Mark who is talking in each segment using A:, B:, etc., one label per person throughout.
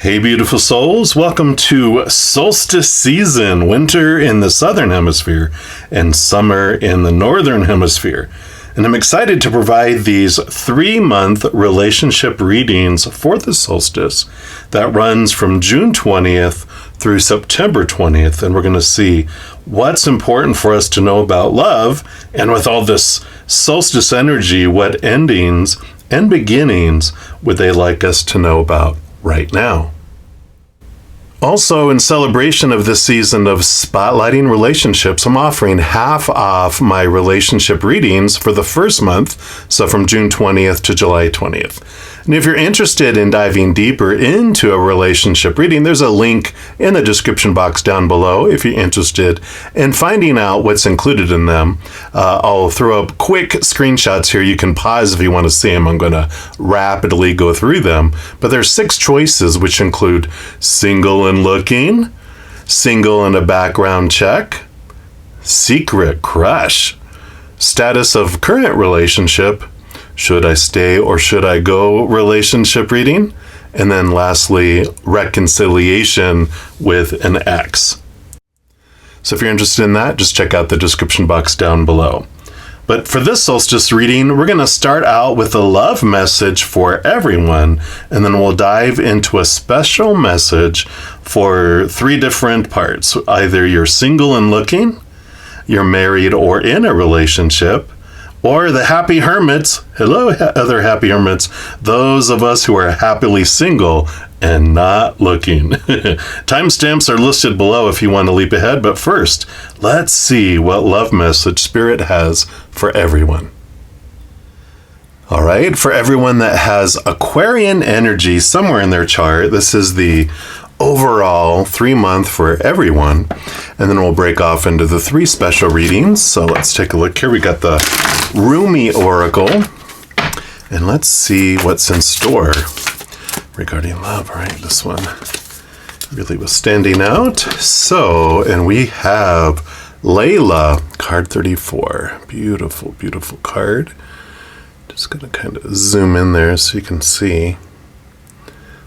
A: Hey, beautiful souls. Welcome to solstice season, winter in the southern hemisphere and summer in the northern hemisphere. And I'm excited to provide these 3-month relationship readings for the solstice that runs from June 20th through September 20th. And we're going to see what's important for us to know about love. And with all this solstice energy, what endings and beginnings would they like us to know about right now? Also, in celebration of this season of spotlighting relationships, I'm offering half off my relationship readings for the first month, so from June 20th to July 20th. And if you're interested in diving deeper into a relationship reading, there's a link in the description box down below if you're interested in finding out what's included in them. I'll throw up quick screenshots here. You can pause if you want to see them. I'm going to rapidly go through them. But there's 6 choices, which include single and looking, single and a background check, secret crush, status of current relationship, should I stay or should I go relationship reading, and then lastly, reconciliation with an ex. So if you're interested in that, just check out the description box down below. But for this solstice reading, we're going to start out with a love message for everyone, and then we'll dive into a special message for 3 different parts. Either you're single and looking, you're married or in a relationship, or the Happy Hermits. Hello, other Happy Hermits. Those of us who are happily single and not looking. Timestamps are listed below if you want to leap ahead. But first, let's see what love message Spirit has for everyone. All right, for everyone that has Aquarian energy somewhere in their chart, this is the overall 3-month for everyone. And then we'll break off into the 3 special readings. So let's take a look here. We got the Rumi Oracle. And let's see what's in store regarding love. All right, this one really was standing out. So, and we have Layla, card 34. Beautiful, beautiful card. Just going to kind of zoom in there so you can see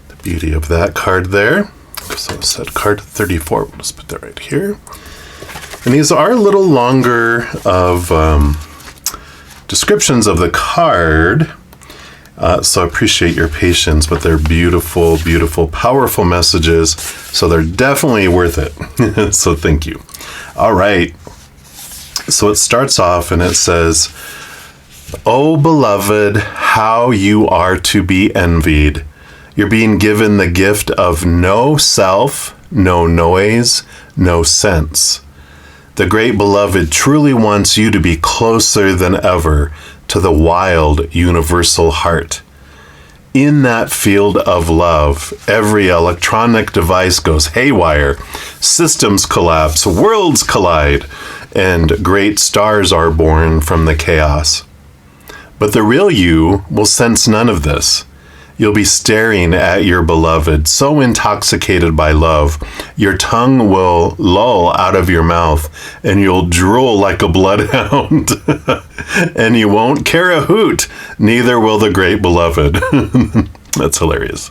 A: the beauty of that card there. So I said card 34. We'll just put that right here. And these are a little longer of descriptions of the card. So I appreciate your patience, but they're beautiful, beautiful, powerful messages. So they're definitely worth it. So thank you. All right. So it starts off and it says, "Oh, beloved, how you are to be envied. You're being given the gift of no self, no noise, no sense. The great beloved truly wants you to be closer than ever to the wild, universal heart. In that field of love, every electronic device goes haywire, systems collapse, worlds collide, and great stars are born from the chaos. But the real you will sense none of this. You'll be staring at your beloved, so intoxicated by love, your tongue will loll out of your mouth, and you'll drool like a bloodhound. And you won't care a hoot, neither will the great beloved." That's hilarious.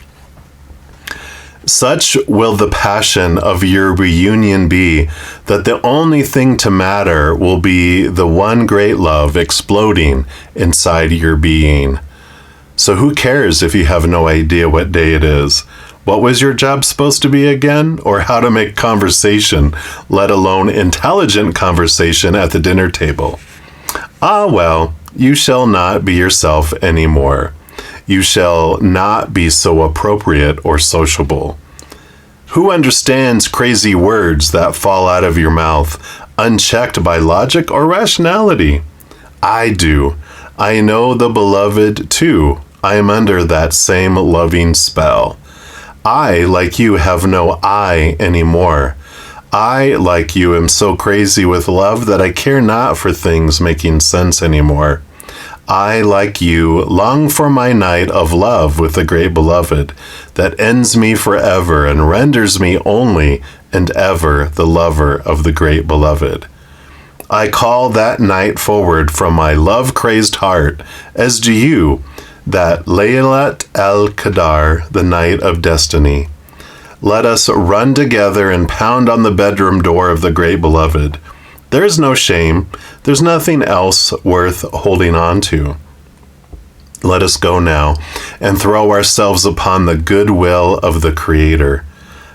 A: "Such will the passion of your reunion be, that the only thing to matter will be the one great love exploding inside your being. So who cares if you have no idea what day it is? What was your job supposed to be again? Or how to make conversation, let alone intelligent conversation at the dinner table? Ah, well, you shall not be yourself anymore. You shall not be so appropriate or sociable. Who understands crazy words that fall out of your mouth, unchecked by logic or rationality? I do. I know the beloved too. I am under that same loving spell. I, like you, have no I anymore. I, like you, am so crazy with love that I care not for things making sense anymore. I, like you, long for my night of love with the great beloved that ends me forever and renders me only and ever the lover of the great beloved. I call that night forward from my love-crazed heart, as do you, that Laylat al-Qadar, the night of destiny. Let us run together and pound on the bedroom door of the great beloved. There is no shame. There's nothing else worth holding on to. Let us go now and throw ourselves upon the goodwill of the Creator.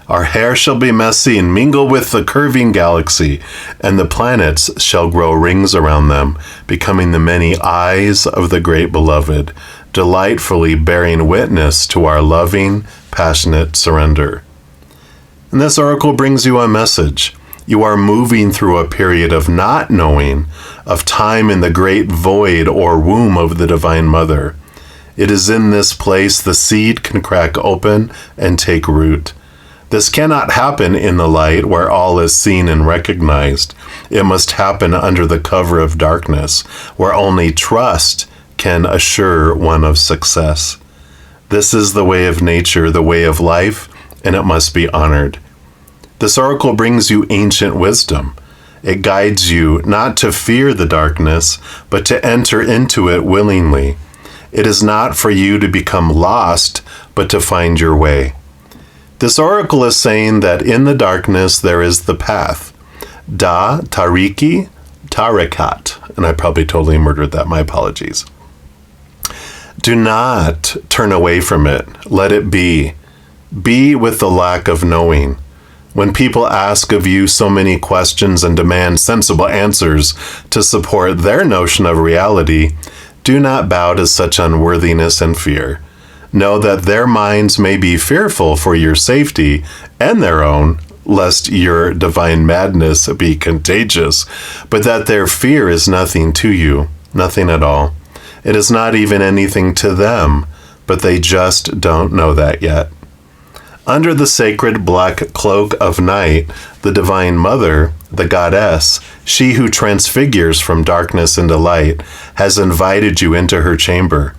A: Our hair shall be messy and mingle with the curving galaxy, and the planets shall grow rings around them, becoming the many eyes of the great beloved, delightfully bearing witness to our loving, passionate surrender. And this oracle brings you a message. You are moving through a period of not knowing, of time in the great void or womb of the Divine Mother. It is in this place the seed can crack open and take root. This cannot happen in the light where all is seen and recognized. It must happen under the cover of darkness, where only trust can assure one of success. This is the way of nature, the way of life, and it must be honored. This oracle brings you ancient wisdom. It guides you not to fear the darkness, but to enter into it willingly. It is not for you to become lost, but to find your way. This oracle is saying that in the darkness there is the path. Da Tariki Tarikat. And I probably totally murdered that. My apologies. Do not turn away from it. Let it be. Be with the lack of knowing. When people ask of you so many questions and demand sensible answers to support their notion of reality, do not bow to such unworthiness and fear. Know that their minds may be fearful for your safety and their own, lest your divine madness be contagious, but that their fear is nothing to you, nothing at all. It is not even anything to them, but they just don't know that yet. Under the sacred black cloak of night, the Divine Mother, the Goddess, she who transfigures from darkness into light, has invited you into her chamber.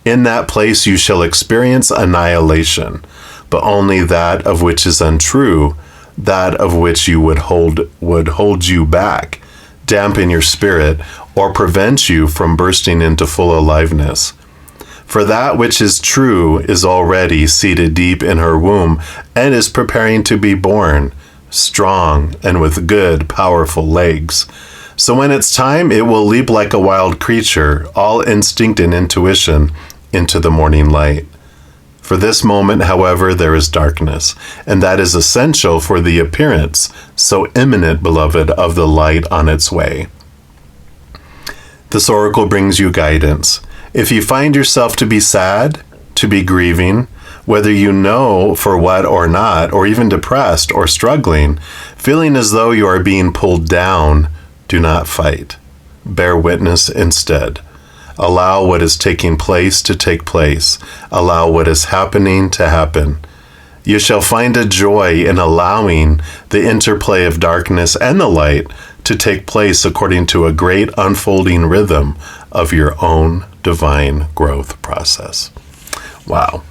A: In that place you shall experience annihilation, but only that of which is untrue, that of which you would hold you back, dampen your spirit, or prevent you from bursting into full aliveness. For that which is true is already seated deep in her womb and is preparing to be born, strong and with good, powerful legs. So when it's time, it will leap like a wild creature, all instinct and intuition, into the morning light. For this moment, however, there is darkness, and that is essential for the appearance, so imminent, beloved, of the light on its way. This oracle brings you guidance. If you find yourself to be sad, to be grieving, whether you know for what or not, or even depressed or struggling, feeling as though you are being pulled down, do not fight. Bear witness instead. Allow what is taking place to take place. Allow what is happening to happen. You shall find a joy in allowing the interplay of darkness and the light to take place according to a great unfolding rhythm of your own divine growth process. Wow.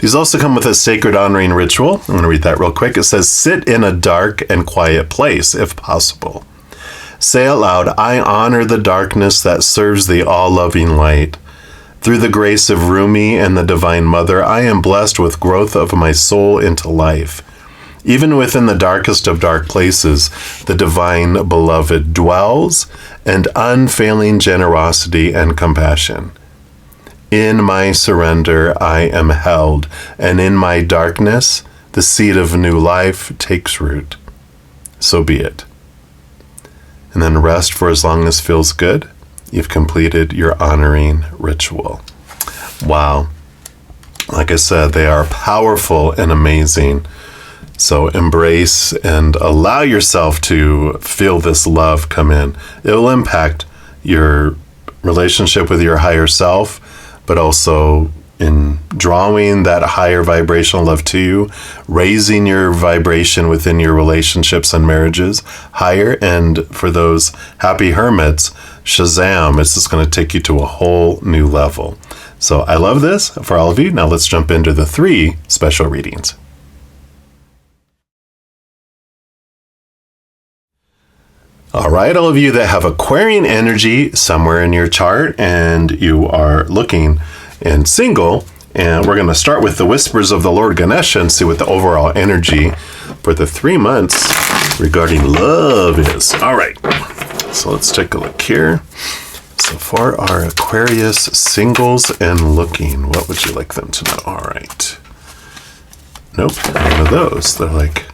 A: These also come with a sacred honoring ritual. I'm going to read that real quick. It says, sit in a dark and quiet place, if possible. Say out loud, I honor the darkness that serves the all-loving light. Through the grace of Rumi and the Divine Mother, I am blessed with growth of my soul into life. Even within the darkest of dark places, the Divine Beloved dwells, and unfailing generosity and compassion. In my surrender, I am held, and in my darkness, the seed of new life takes root. So be it. And then rest for as long as feels good. You've completed your honoring ritual. Wow. Like I said, they are powerful and amazing. So embrace and allow yourself to feel this love come in. It will impact your relationship with your higher self, but also in drawing that higher vibrational love to you, raising your vibration within your relationships and marriages higher. And for those happy hermits, Shazam, it's just going to take you to a whole new level. So I love this for all of you. Now let's jump into the 3 special readings. All right, all of you that have Aquarian energy somewhere in your chart and you are looking and single, And we're going to start with the Whispers of the Lord Ganesha and see what the overall energy for the 3 months regarding love is. All right. So let's take a look here. So for our Aquarius singles and looking, what would you like them to know? All right. Nope, none of those. They're like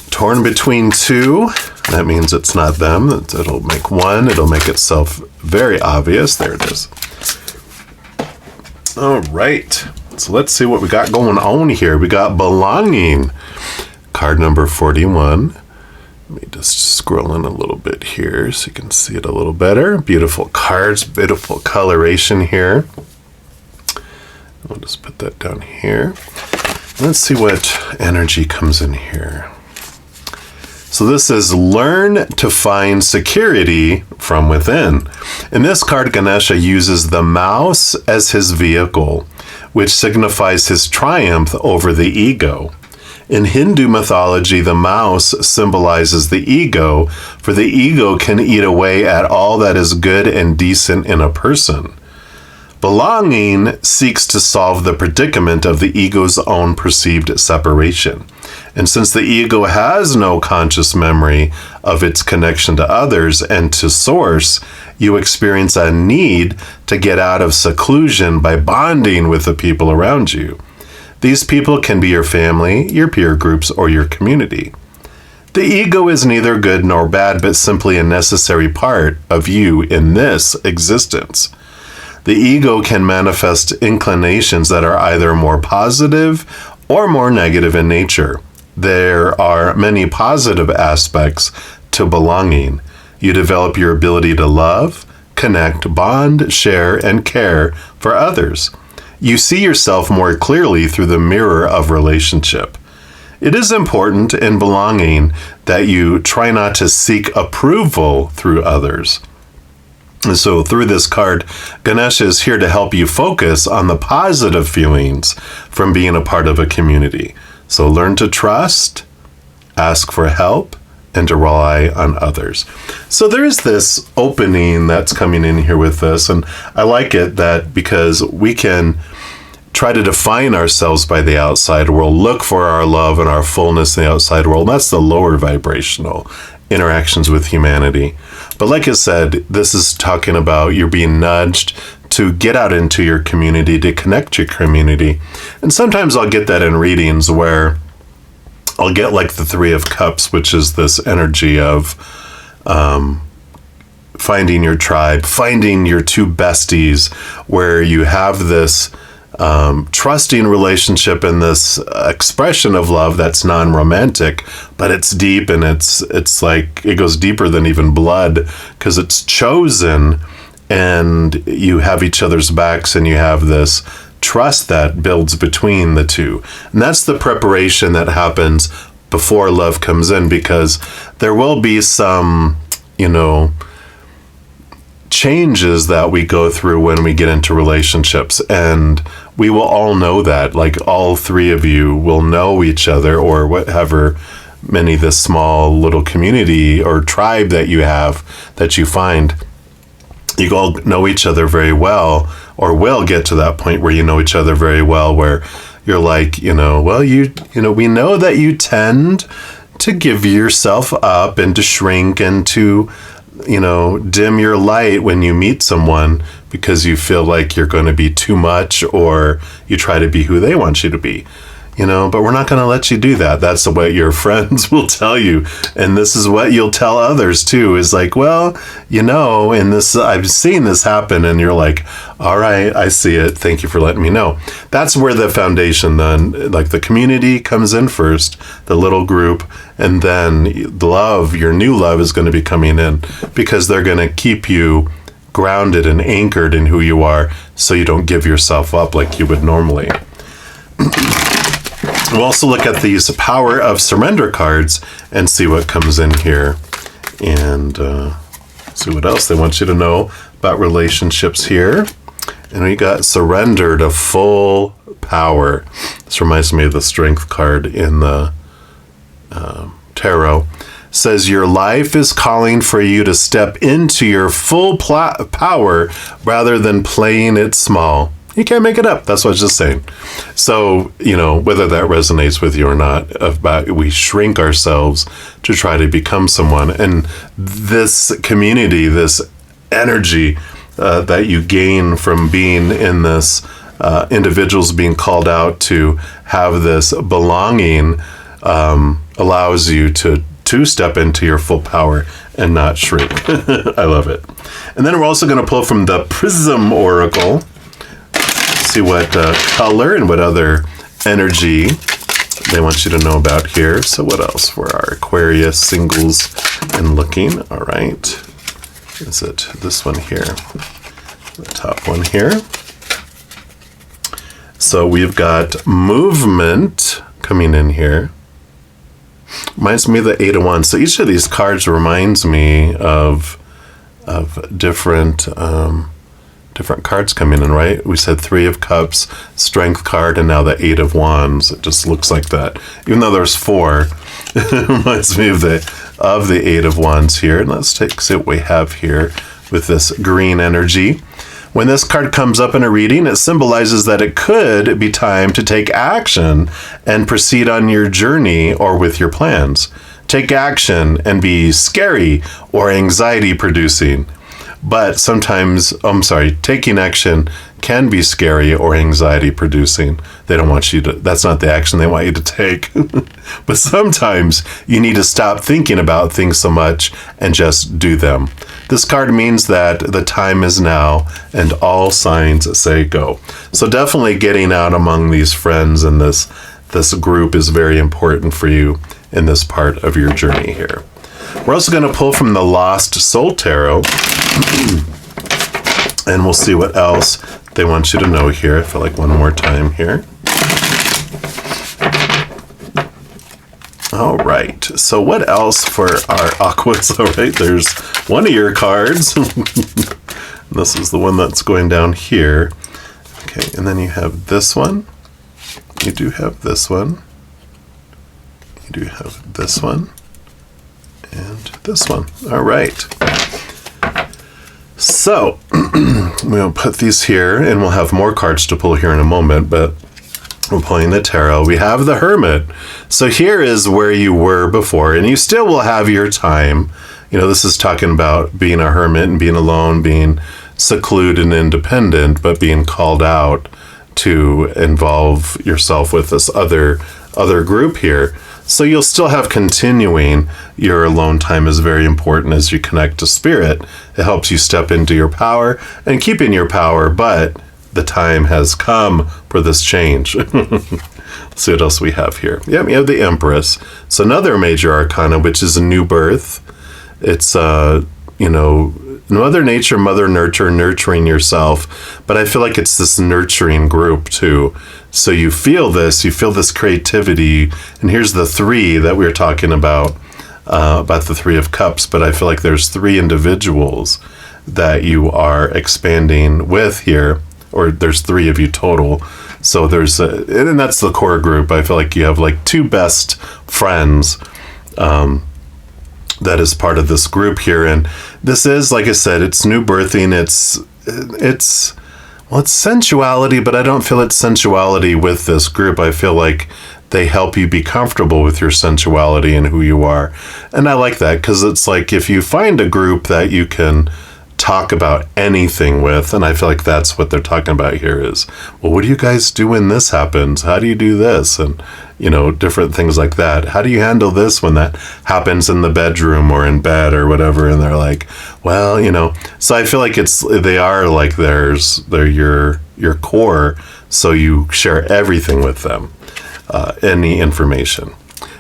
A: torn between two. That means it's not them. It'll make one. It'll make itself very obvious. There it is. All right. So let's see what we got going on here. We got belonging. Card number 41. Let me just scroll in a little bit here so you can see it a little better. Beautiful cards, beautiful coloration here. I'll just put that down here. Let's see what energy comes in here. So this is learn to find security from within. In this card, Ganesha uses the mouse as his vehicle, which signifies his triumph over the ego. In Hindu mythology, the mouse symbolizes the ego, for the ego can eat away at all that is good and decent in a person. Belonging seeks to solve the predicament of the ego's own perceived separation. And since the ego has no conscious memory of its connection to others and to source, you experience a need to get out of seclusion by bonding with the people around you. These people can be your family, your peer groups, or your community. The ego is neither good nor bad, but simply a necessary part of you in this existence. The ego can manifest inclinations that are either more positive or more negative in nature. There are many positive aspects to belonging. You develop your ability to love, connect, bond, share, and care for others. You see yourself more clearly through the mirror of relationship. It is important in belonging that you try not to seek approval through others. And so through this card, Ganesha is here to help you focus on the positive feelings from being a part of a community. So learn to trust, ask for help, and to rely on others. So there is this opening that's coming in here with this, and I like it that because we can try to define ourselves by the outside world, look for our love and our fullness in the outside world. That's the lower vibrational interactions with humanity. But like I said, this is talking about you're being nudged to get out into your community, to connect your community. And sometimes I'll get that in readings where I'll get like the Three of Cups, which is this energy of finding your tribe, finding your two besties, where you have this trusting relationship and this expression of love that's non-romantic, but it's deep and it's like it goes deeper than even blood because it's chosen, and you have each other's backs and you have this trust that builds between the two. And that's the preparation that happens before love comes in, because there will be some, changes that we go through when we get into relationships, and we will all know that. Like all three of you will know each other, or whatever many this small little community or tribe that you have that you find, you all know each other very well, or will get to that point where you know each other very well, where you're like, we know that you tend to give yourself up and to shrink and to, dim your light when you meet someone because you feel like you're going to be too much, or you try to be who they want you to be. But we're not going to let you do that. That's what your friends will tell you. And this is what you'll tell others too, is like, and this, I've seen this happen, and you're like, all right, I see it. Thank you for letting me know. That's where the foundation then, like the community comes in first, the little group, and then love, your new love is going to be coming in, because they're going to keep you grounded and anchored in who you are, so you don't give yourself up like you would normally. We'll also look at these Power of Surrender cards and see what comes in here, and see what else they want you to know about relationships here. And we got Surrender to Full Power. This reminds me of the Strength card in the tarot. It says your life is calling for you to step into your full power rather than playing it small. You can't make it up. That's what I was just saying. So, whether that resonates with you or not, we shrink ourselves to try to become someone. And this community, this energy that you gain from being in this, individuals being called out to have this belonging, allows you to step into your full power and not shrink. I love it. And then we're also going to pull from the Prism Oracle. See what color and what other energy they want you to know about here. So what else for our Aquarius singles and looking? All right. Is it this one here? The top one here. So we've got movement coming in here. Reminds me of the Eight of Wands. So each of these cards reminds me of different cards coming in, right? We said Three of Cups, Strength card, and now the Eight of Wands. It just looks like that. Even though there's four, it reminds me of the Eight of Wands here. And let's see what we have here with this green energy. When this card comes up in a reading, it symbolizes that it could be time to take action and proceed on your journey or with your plans. Take action and be scary or anxiety producing. But sometimes, taking action can be scary or anxiety producing. They don't want you to, that's not the action they want you to take. But sometimes you need to stop thinking about things so much and just do them. This card means that the time is now and all signs say go. So definitely getting out among these friends and this group is very important for you in this part of your journey here. We're also going to pull from the Lost Soul Tarot. And we'll see what else they want you to know here. I feel like one more time here. All right. So what else for our Aquas? All right. There's one of your cards. This is the one that's going down here. Okay. And then you have this one. You do have this one. You do have this one. And this one. All right. So we'll put these here, and we'll have more cards to pull here in a moment, but we're pulling the tarot. We have the Hermit. So here is where you were before, and you still will have your time. This is talking about being a hermit and being alone, being secluded and independent, but being called out to involve yourself with this other group here. So you'll still have continuing. Your alone time is very important as you connect to spirit. It helps you step into your power and keep in your power, but the time has come for this change. Let's see what else we have here. Yeah, we have the Empress. So another major arcana, which is a new birth. It's, Mother Nature, Mother Nurture, nurturing yourself. But I feel like it's this nurturing group too. So you feel this creativity. And here's the three that we were talking about the Three of Cups. But I feel like there's three individuals that you are expanding with here, or there's three of you total. So and that's the core group. I feel like you have like two best friends that is part of this group here. And this is, like I said, it's new birthing. It's sensuality, but I don't feel it's sensuality with this group. I feel like they help you be comfortable with your sensuality and who you are. And I like that, because it's like if you find a group that you can talk about anything with, and I feel like that's what they're talking about here is, well, what do you guys do when this happens? How do you do this? And, different things like that. How do you handle this when that happens in the bedroom or in bed or whatever? And they're like, well, so I feel like they are like they're your core. So you share everything with them, any information.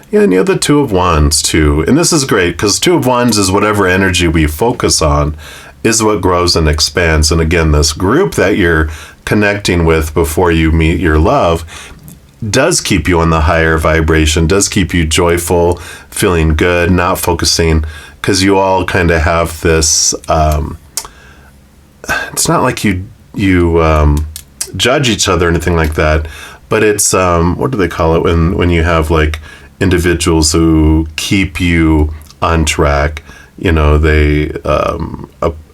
A: Yeah, and you have the Two of Wands too. And this is great because Two of Wands is whatever energy we focus on is what grows and expands. And again, this group that you're connecting with before you meet your love does keep you on the higher vibration, does keep you joyful, feeling good, not focusing, because you all kind of have this, it's not like you judge each other or anything like that, but it's, what do they call it when you have like individuals who keep you on track, they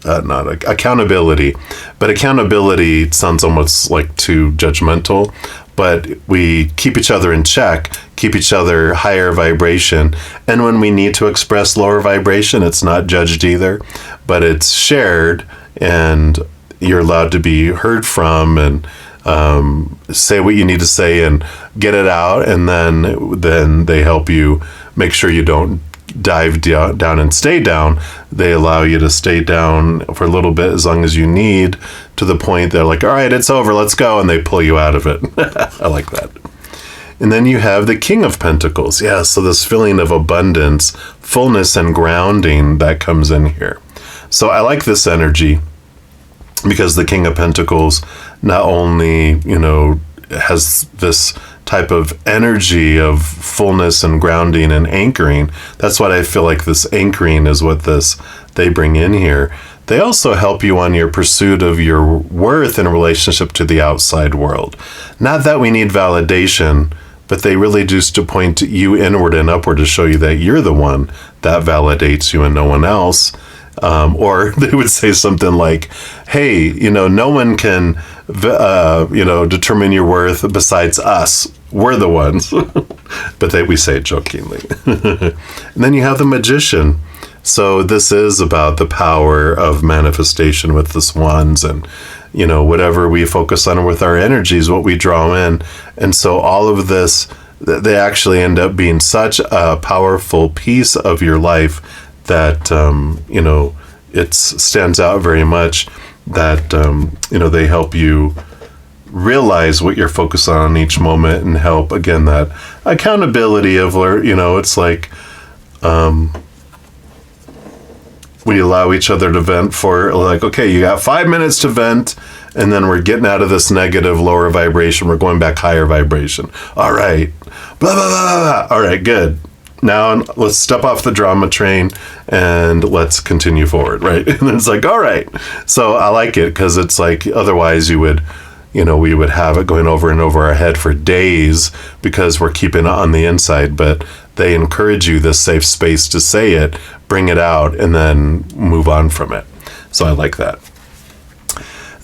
A: accountability. But accountability sounds almost like too judgmental. But we keep each other in check, keep each other higher vibration. And when we need to express lower vibration, it's not judged either, but it's shared, and you're allowed to be heard from, and say what you need to say and get it out. And then they help you make sure you don't dive down and stay down. They allow you to stay down for a little bit, as long as you need, to the point they're like, all right, it's over, let's go, and they pull you out of it. I like that. And then you have the King of Pentacles. Yeah, so this feeling of abundance, fullness, and grounding that comes in here. So I like this energy, because the King of Pentacles not only, has this type of energy of fullness and grounding and anchoring. That's what I feel like this anchoring is what they bring in here. They also help you on your pursuit of your worth in relationship to the outside world. Not that we need validation, but they really just to point you inward and upward to show you that you're the one that validates you and no one else. Or they would say something like, hey, no one can, determine your worth besides us. We're the ones. But we say it jokingly. And then you have the Magician. So this is about the power of manifestation with the swans, and, whatever we focus on with our energies, what we draw in. And so all of this, they actually end up being such a powerful piece of your life that, it stands out very much, that, they help you realize what you're focused on in each moment, and help, again, that accountability of where, it's like, we allow each other to vent for, like, okay, you got 5 minutes to vent, and then we're getting out of this negative lower vibration, we're going back higher vibration. All right, blah, blah, blah, blah. All right, good. Now let's step off the drama train and let's continue forward, right? And it's like, all right. So I like it, because it's like, otherwise we would have it going over and over our head for days, because we're keeping it on the inside. But they encourage you this safe space to say it, bring it out, and then move on from it. So I like that.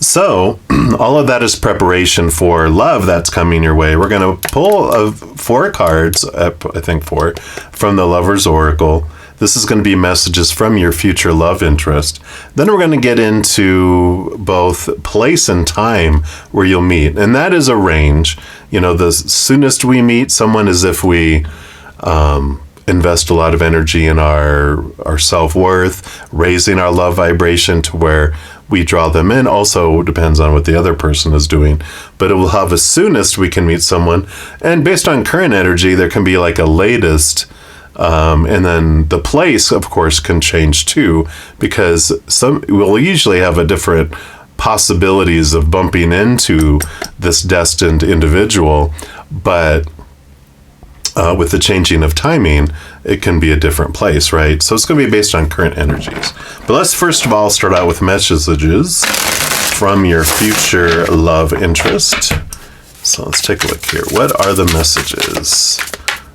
A: So all of that is preparation for love that's coming your way. We're going to pull 4 cards, I think 4, from the Lover's Oracle. This is going to be messages from your future love interest. Then we're going to get into both place and time where you'll meet. And that is a range. The soonest we meet someone is if we invest a lot of energy in our self-worth, raising our love vibration to where we draw them in. Also depends on what the other person is doing, but it will have as soonest we can meet someone. And based on current energy, there can be like a latest, and then the place, of course, can change too, because we'll usually have a different possibilities of bumping into this destined individual, but with the changing of timing, it can be a different place, right? So it's going to be based on current energies. But let's first of all start out with messages from your future love interest. So let's take a look here. What are the messages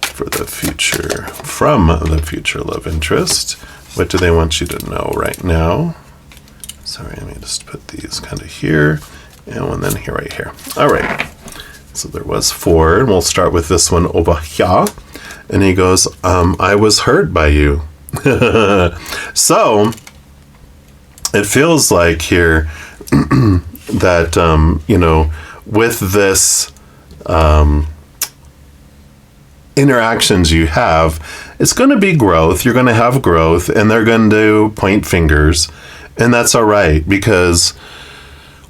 A: for the future, from the future love interest? What do they want you to know right now? Sorry, let me just put these kind of here, and then here, right here. All right. So there was 4, and we'll start with this one over here. And he goes, I was hurt by you. So it feels like here that, with this interactions you have, it's going to be growth. You're going to have growth, and they're going to point fingers. And that's all right, because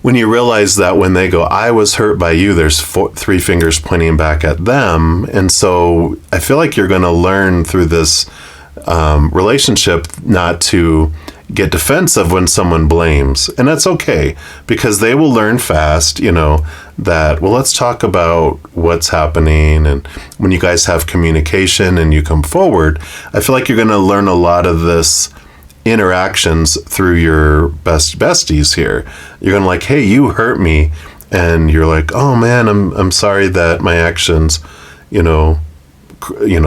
A: when you realize that when they go, I was hurt by you, there's 3 fingers pointing back at them. And so I feel like you're going to learn through this relationship not to get defensive when someone blames. And that's okay, because they will learn fast, that, well, let's talk about what's happening. And when you guys have communication and you come forward, I feel like you're going to learn a lot of this interactions through your besties here. You're gonna like, hey, you hurt me, and you're like, oh man, I'm sorry that my actions,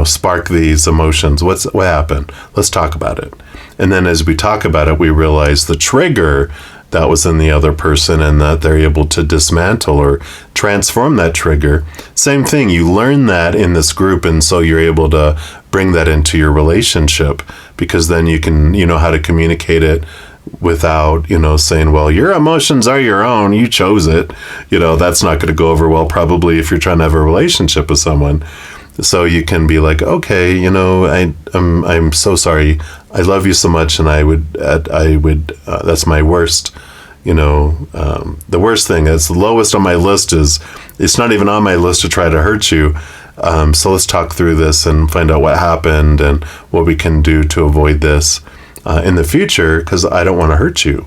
A: spark these emotions? What happened? Let's talk about it. And then as we talk about it, we realize the trigger that was in the other person, and that they're able to dismantle or transform that trigger. Same thing, you learn that in this group, and so you're able to bring that into your relationship, because then you know how to communicate it without, saying, well, your emotions are your own, you chose it. That's not going to go over well probably if you're trying to have a relationship with someone. So you can be like, okay, I'm so sorry. I love you so much, and I would that's my worst, the worst thing. It's the lowest on my list. It's not even on my list to try to hurt you. So let's talk through this and find out what happened and what we can do to avoid this in the future, because I don't want to hurt you.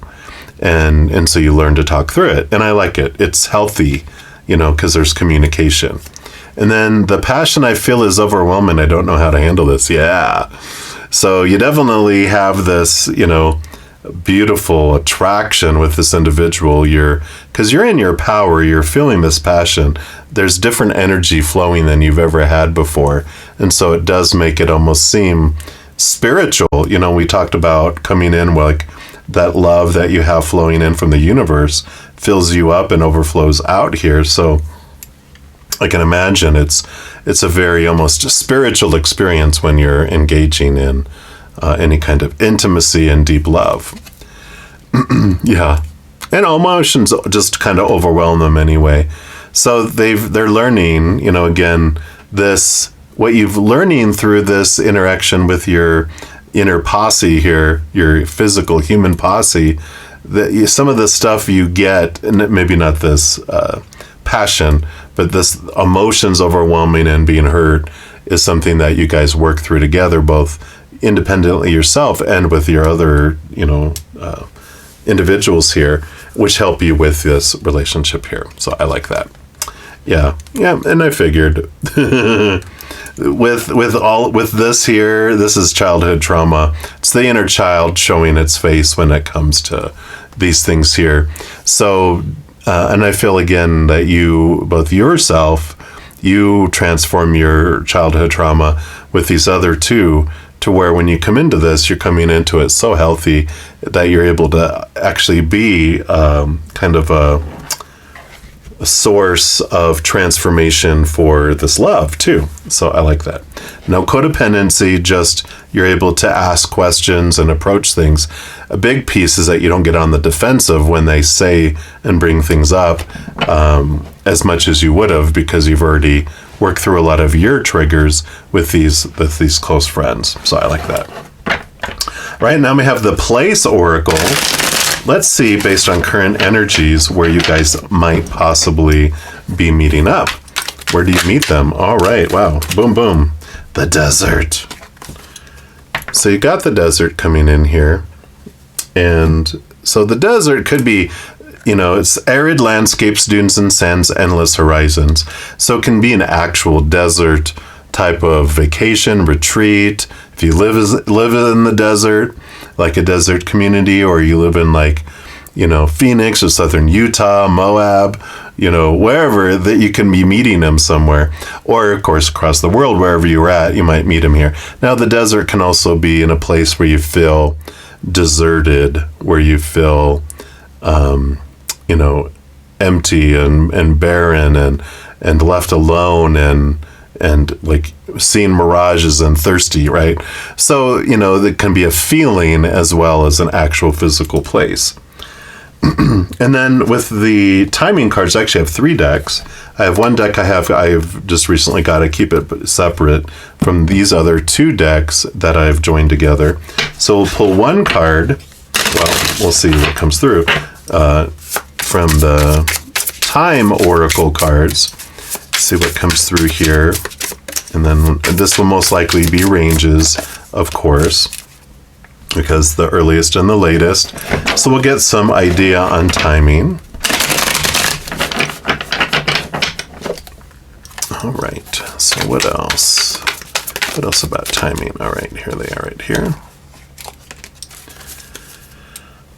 A: And so you learn to talk through it, and I like it. It's healthy, because there's communication. And then the passion I feel is overwhelming. I don't know how to handle this. Yeah. So you definitely have this, beautiful attraction with this individual. Because you're in your power, you're feeling this passion. There's different energy flowing than you've ever had before. And so it does make it almost seem spiritual. We talked about coming in like that love that you have flowing in from the universe fills you up and overflows out here. So I can imagine it's a very almost spiritual experience when you're engaging in any kind of intimacy and deep love. Yeah. And emotions just kind of overwhelm them anyway. So they're learning, again, what you've learning through this interaction with your inner posse here, your physical human posse, some of the stuff you get, and maybe not this passion, but this emotions overwhelming and being hurt is something that you guys work through together, both independently yourself and with your other, individuals here, which help you with this relationship here. So I like that. Yeah. And I figured with this here, this is childhood trauma. It's the inner child showing its face when it comes to these things here. So, and I feel again that both yourself, you transform your childhood trauma with these other two, to where when you come into this, you're coming into it so healthy that you're able to actually be kind of a source of transformation for this love too. So I like that. No codependency, just you're able to ask questions and approach things. A big piece is that you don't get on the defensive when they say and bring things up as much as you would have, because you've already worked through a lot of your triggers with these close friends. So I like that. Right now we have the place oracle. Let's see, based on current energies, where you guys might possibly be meeting up. Where do you meet them? All right, wow, boom, boom. The desert. So you got the desert coming in here. And so the desert could be, it's arid landscapes, dunes and sands, endless horizons. So it can be an actual desert type of vacation, retreat. If you live in the desert, like a desert community, or you live in Phoenix or southern Utah, Moab, wherever, that you can be meeting them somewhere. Or of course, across the world, wherever you're at, you might meet him here. Now, the desert can also be in a place where you feel deserted, where you feel, empty and barren and left alone and like seeing mirages and thirsty, right? So, there can be a feeling as well as an actual physical place. And then with the timing cards, I actually have 3 decks. I have one deck I've just recently got to keep it separate from these other 2 decks that I've joined together. So we'll pull one card. Well, we'll see what comes through from the time oracle cards. See what comes through here. And then this will most likely be ranges, of course, because the earliest and the latest. So we'll get some idea on timing. All right, so what else? What else about timing? All right, here they are right here.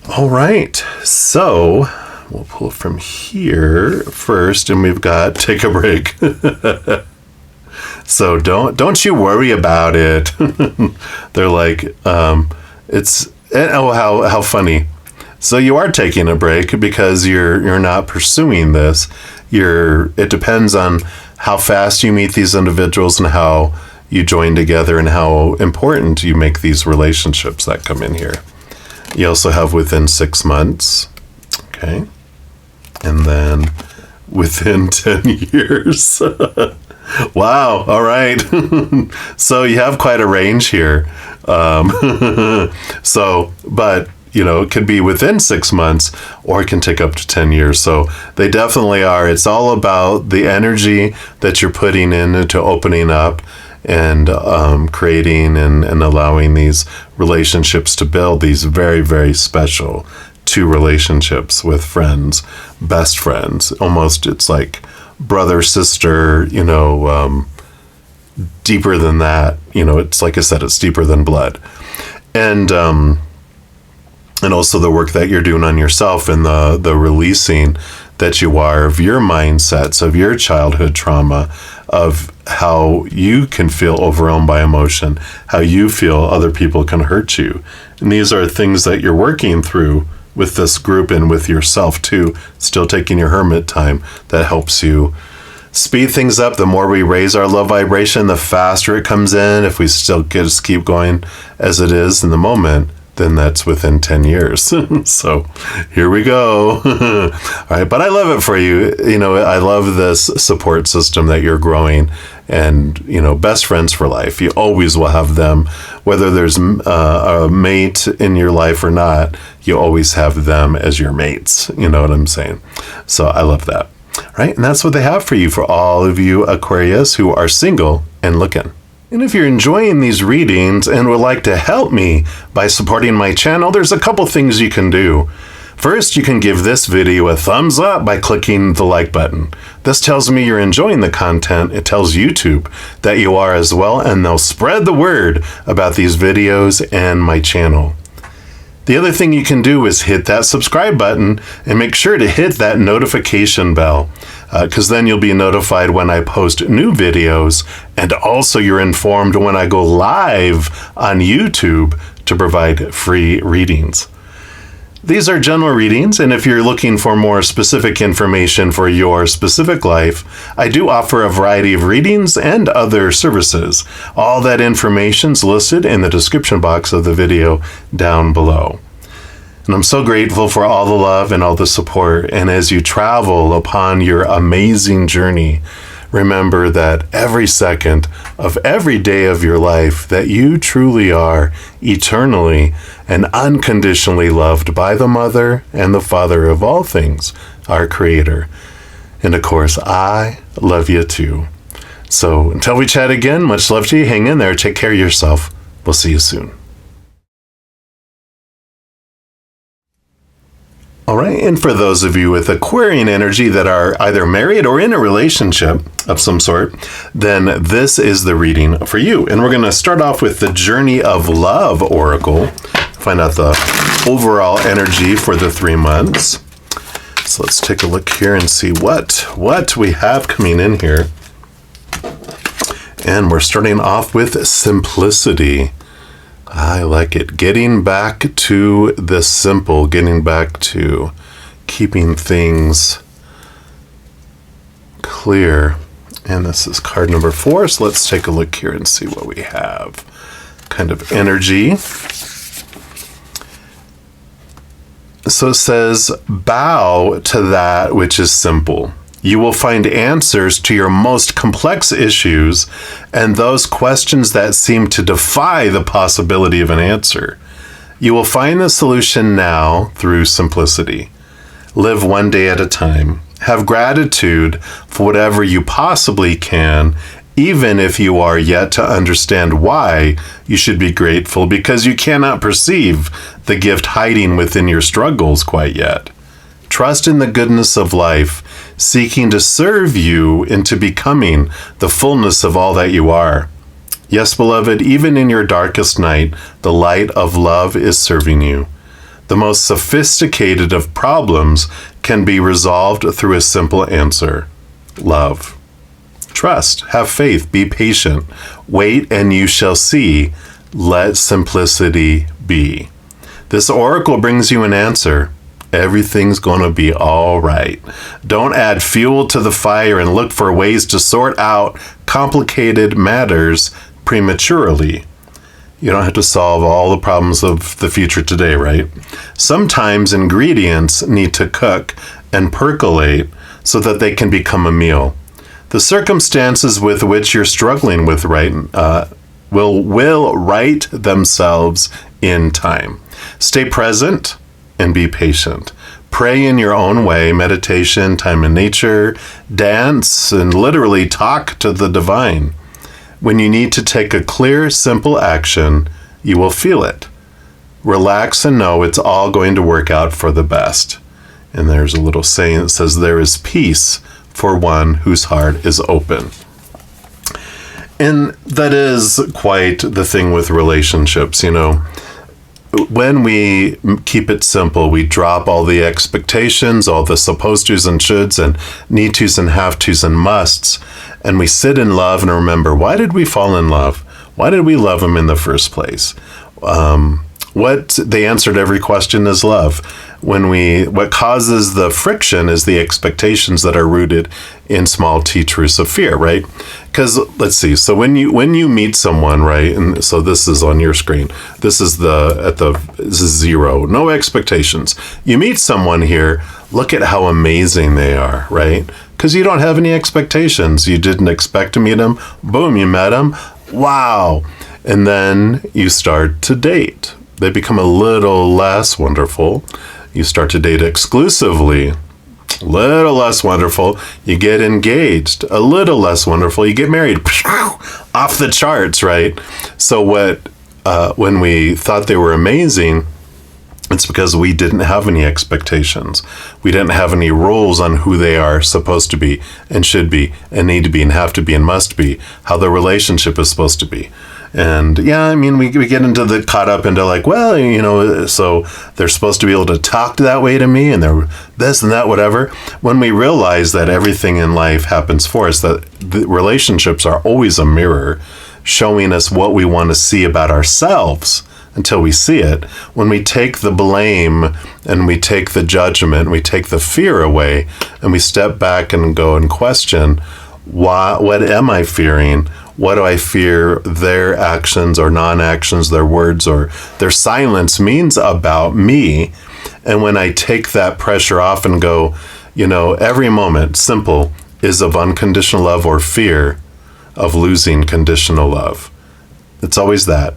A: All right, so we'll pull from here first, and we've got take a break. So don't you worry about it. They're like, how funny. So you are taking a break because you're not pursuing this. It depends on how fast you meet these individuals and how you join together and how important you make these relationships that come in here. You also have within 6 months. Okay. And then within 10 years. Wow. All right. So you have quite a range here. But it could be within 6 months or it can take up to 10 years. So they definitely are. It's all about the energy that you're putting into opening up and creating and allowing these relationships to build these very, very special 2 relationships with friends, best friends. Almost it's like brother, sister, deeper than that. It's like I said, it's deeper than blood. And also the work that you're doing on yourself and the releasing that you are of your mindsets, of your childhood trauma, of how you can feel overwhelmed by emotion, how you feel other people can hurt you. And these are things that you're working through with this group and with yourself too, still taking your hermit time that helps you speed things up. The more we raise our love vibration, the faster it comes in. If we still just keep going as it is in the moment, then that's within 10 years. So here we go. All right. But I love it for you. I love this support system that you're growing and, best friends for life. You always will have them, whether there's a mate in your life or not, you always have them as your mates. You know what I'm saying? So I love that. Right. And that's what they have for you, for all of you Aquarius who are single and looking. And if you're enjoying these readings and would like to help me by supporting my channel, there's a couple things you can do. First, you can give this video a thumbs up by clicking the like button. This tells me you're enjoying the content. It tells YouTube that you are as well, and they'll spread the word about these videos and my channel. The other thing you can do is hit that subscribe button and make sure to hit that notification bell, because then you'll be notified when I post new videos, and also you're informed when I go live on YouTube to provide free readings. These are general readings, and if you're looking for more specific information for your specific life, I do offer a variety of readings and other services. All that information's listed in the description box of the video down below. And I'm so grateful for all the love and all the support. And as you travel upon your amazing journey, remember that every second of every day of your life that you truly are eternally and unconditionally loved by the Mother and the Father of all things, our Creator. And of course, I love you too. So until we chat again, much love to you. Hang in there. Take care of yourself. We'll see you soon. All right, and for those of you with Aquarian energy that are either married or in a relationship of some sort, then this is the reading for you. And we're going to start off with the Journey of Love Oracle, find out the overall energy for the 3 months. So let's take a look here and see what we have coming in here. And we're starting off with simplicity. I like it. Getting back to the simple, getting back to keeping things clear. And this is card number 4. So let's take a look here and see what we have. Kind of energy. So it says, bow to that which is simple. You will find answers to your most complex issues and those questions that seem to defy the possibility of an answer. You will find the solution now through simplicity. Live one day at a time. Have gratitude for whatever you possibly can, even if you are yet to understand why you should be grateful, because you cannot perceive the gift hiding within your struggles quite yet. Trust in the goodness of life, seeking to serve you into becoming the fullness of all that you are. Yes, beloved, even in your darkest night, the light of love is serving you. The most sophisticated of problems can be resolved through a simple answer: love. Trust, have faith, be patient, wait and you shall see, let simplicity be. This oracle brings you an answer. Everything's going to be all right. Don't add fuel to the fire and look for ways to sort out complicated matters prematurely. You don't have to solve all the problems of the future today, right? Sometimes ingredients need to cook and percolate so that they can become a meal. The circumstances with which you're struggling with will right themselves in time. Stay present and be patient. Pray in your own way, meditation, time in nature, dance, and literally talk to the divine. When you need to take a clear, simple action, you will feel it. Relax and know it's all going to work out for the best. And there's a little saying that says, there is peace for one whose heart is open. And that is quite the thing with relationships, you know. When we keep it simple, we drop all the expectations, all the supposed tos and shoulds and need tos and have tos and musts, and we sit in love and remember, why did we fall in love? Why did we love him in the first place? They answered every question is love. What causes the friction is the expectations that are rooted in small t truths of fear, right? Because let's see. So when you meet someone, right, and so this is on your screen. This is this is 0, no expectations. You meet someone here. Look at how amazing they are, right? Because you don't have any expectations. You didn't expect to meet them. Boom, you met them. Wow, and then you start to date. They become a little less wonderful. You start to date exclusively, a little less wonderful. You get engaged, a little less wonderful. You get married, off the charts, right? So when we thought they were amazing, it's because we didn't have any expectations. We didn't have any rules on who they are supposed to be and should be and need to be and have to be and must be, how the relationship is supposed to be. And yeah, I mean, we get caught up into like, well, you know, so they're supposed to be able to talk that way to me and they're this and that, whatever. When we realize that everything in life happens for us, that the relationships are always a mirror showing us what we want to see about ourselves until we see it. When we take the blame and we take the judgment, we take the fear away and we step back and go and question, what am I fearing? What do I fear their actions or non-actions, their words or their silence means about me? And when I take that pressure off and go, you know, every moment, simple, is of unconditional love or fear of losing conditional love. It's always that.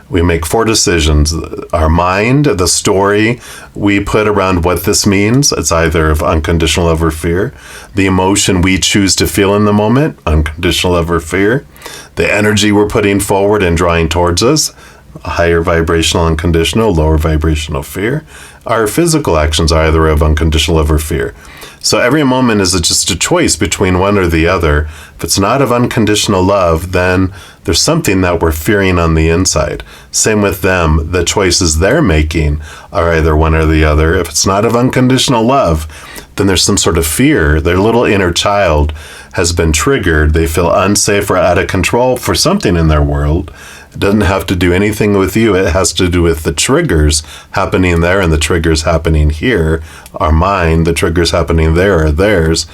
A: We make 4 decisions. Our mind, the story we put around what this means, it's either of unconditional love or fear. The emotion we choose to feel in the moment, unconditional love or fear. The energy we're putting forward and drawing towards us, higher vibrational unconditional, lower vibrational fear. Our physical actions are either of unconditional love or fear. So every moment is just a choice between one or the other. If it's not of unconditional love, then there's something that we're fearing on the inside. Same with them. The choices they're making are either one or the other. If it's not of unconditional love, then there's some sort of fear. Their little inner child has been triggered. They feel unsafe or out of control for something in their world. It doesn't have to do anything with you. It has to do with the triggers happening there and the triggers happening here are mine. The triggers happening there are theirs.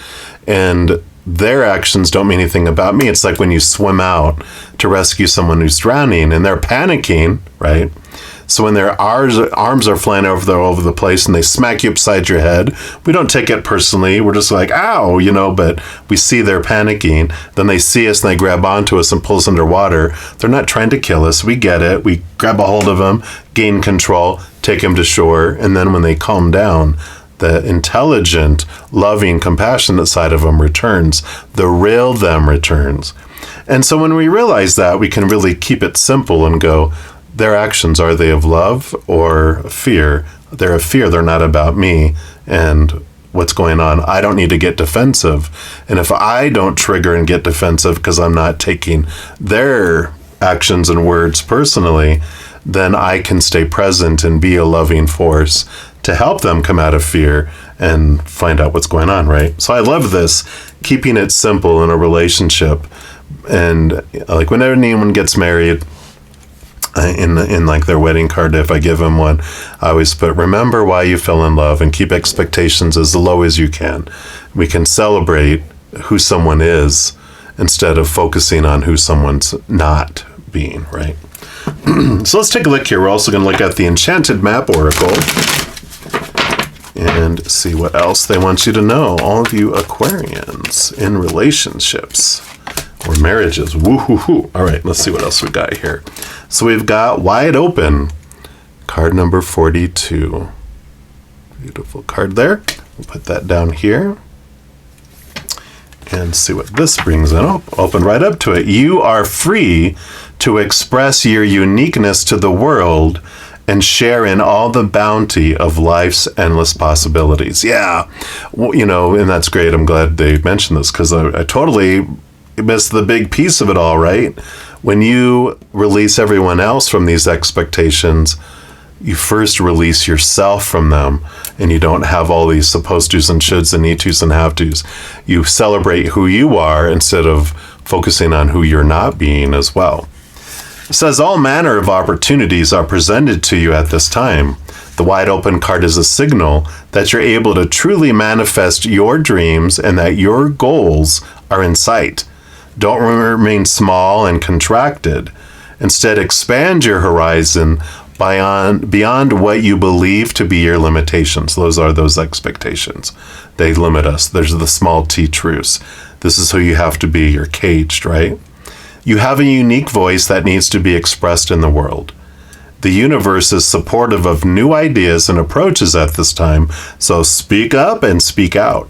A: And their actions don't mean anything about me. It's like when you swim out to rescue someone who's drowning and they're panicking, right? So when their arms are flying over the place and they smack you upside your head, we don't take it personally. We're just like, ow, you know, but we see they're panicking. Then they see us and they grab onto us and pull us underwater. They're not trying to kill us. We get it. We grab a hold of them, gain control, take them to shore. And then when they calm down, the intelligent, loving, compassionate side of them returns. The real them returns. And so when we realize that, we can really keep it simple and go, their actions, are they of love or fear? They're of fear. They're not about me and what's going on. I don't need to get defensive. And if I don't trigger and get defensive because I'm not taking their actions and words personally, then I can stay present and be a loving force to help them come out of fear and find out what's going on, right? So I love this, keeping it simple in a relationship. And like whenever anyone gets married, in like their wedding card, if I give them one, I always put, remember why you fell in love and keep expectations as low as you can. We can celebrate who someone is instead of focusing on who someone's not being, right? So let's take a look here. We're also going to look at the Enchanted Map Oracle and see what else they want you to know. All of you Aquarians in relationships or marriages. Woo-hoo-hoo. All right, let's see what else we got here. So we've got Wide Open, card number 42. Beautiful card there. We'll put that down here and see what this brings in. Oh, open right up to it. You are free to express your uniqueness to the world and share in all the bounty of life's endless possibilities. Yeah, well, and that's great. I'm glad they mentioned this because I totally missed the big piece of it all, right? When you release everyone else from these expectations, you first release yourself from them, and you don't have all these supposed tos and shoulds and need tos and have tos. You celebrate who you are instead of focusing on who you're not being as well. It says all manner of opportunities are presented to you at this time. The Wide Open card is a signal that you're able to truly manifest your dreams and that your goals are in sight. Don't remain small and contracted. Instead, expand your horizon beyond what you believe to be your limitations. Those are those expectations. They limit us. There's the small t truths. This is who you have to be. You're caged, right? You have a unique voice that needs to be expressed in the world. The universe is supportive of new ideas and approaches at this time, so speak up and speak out.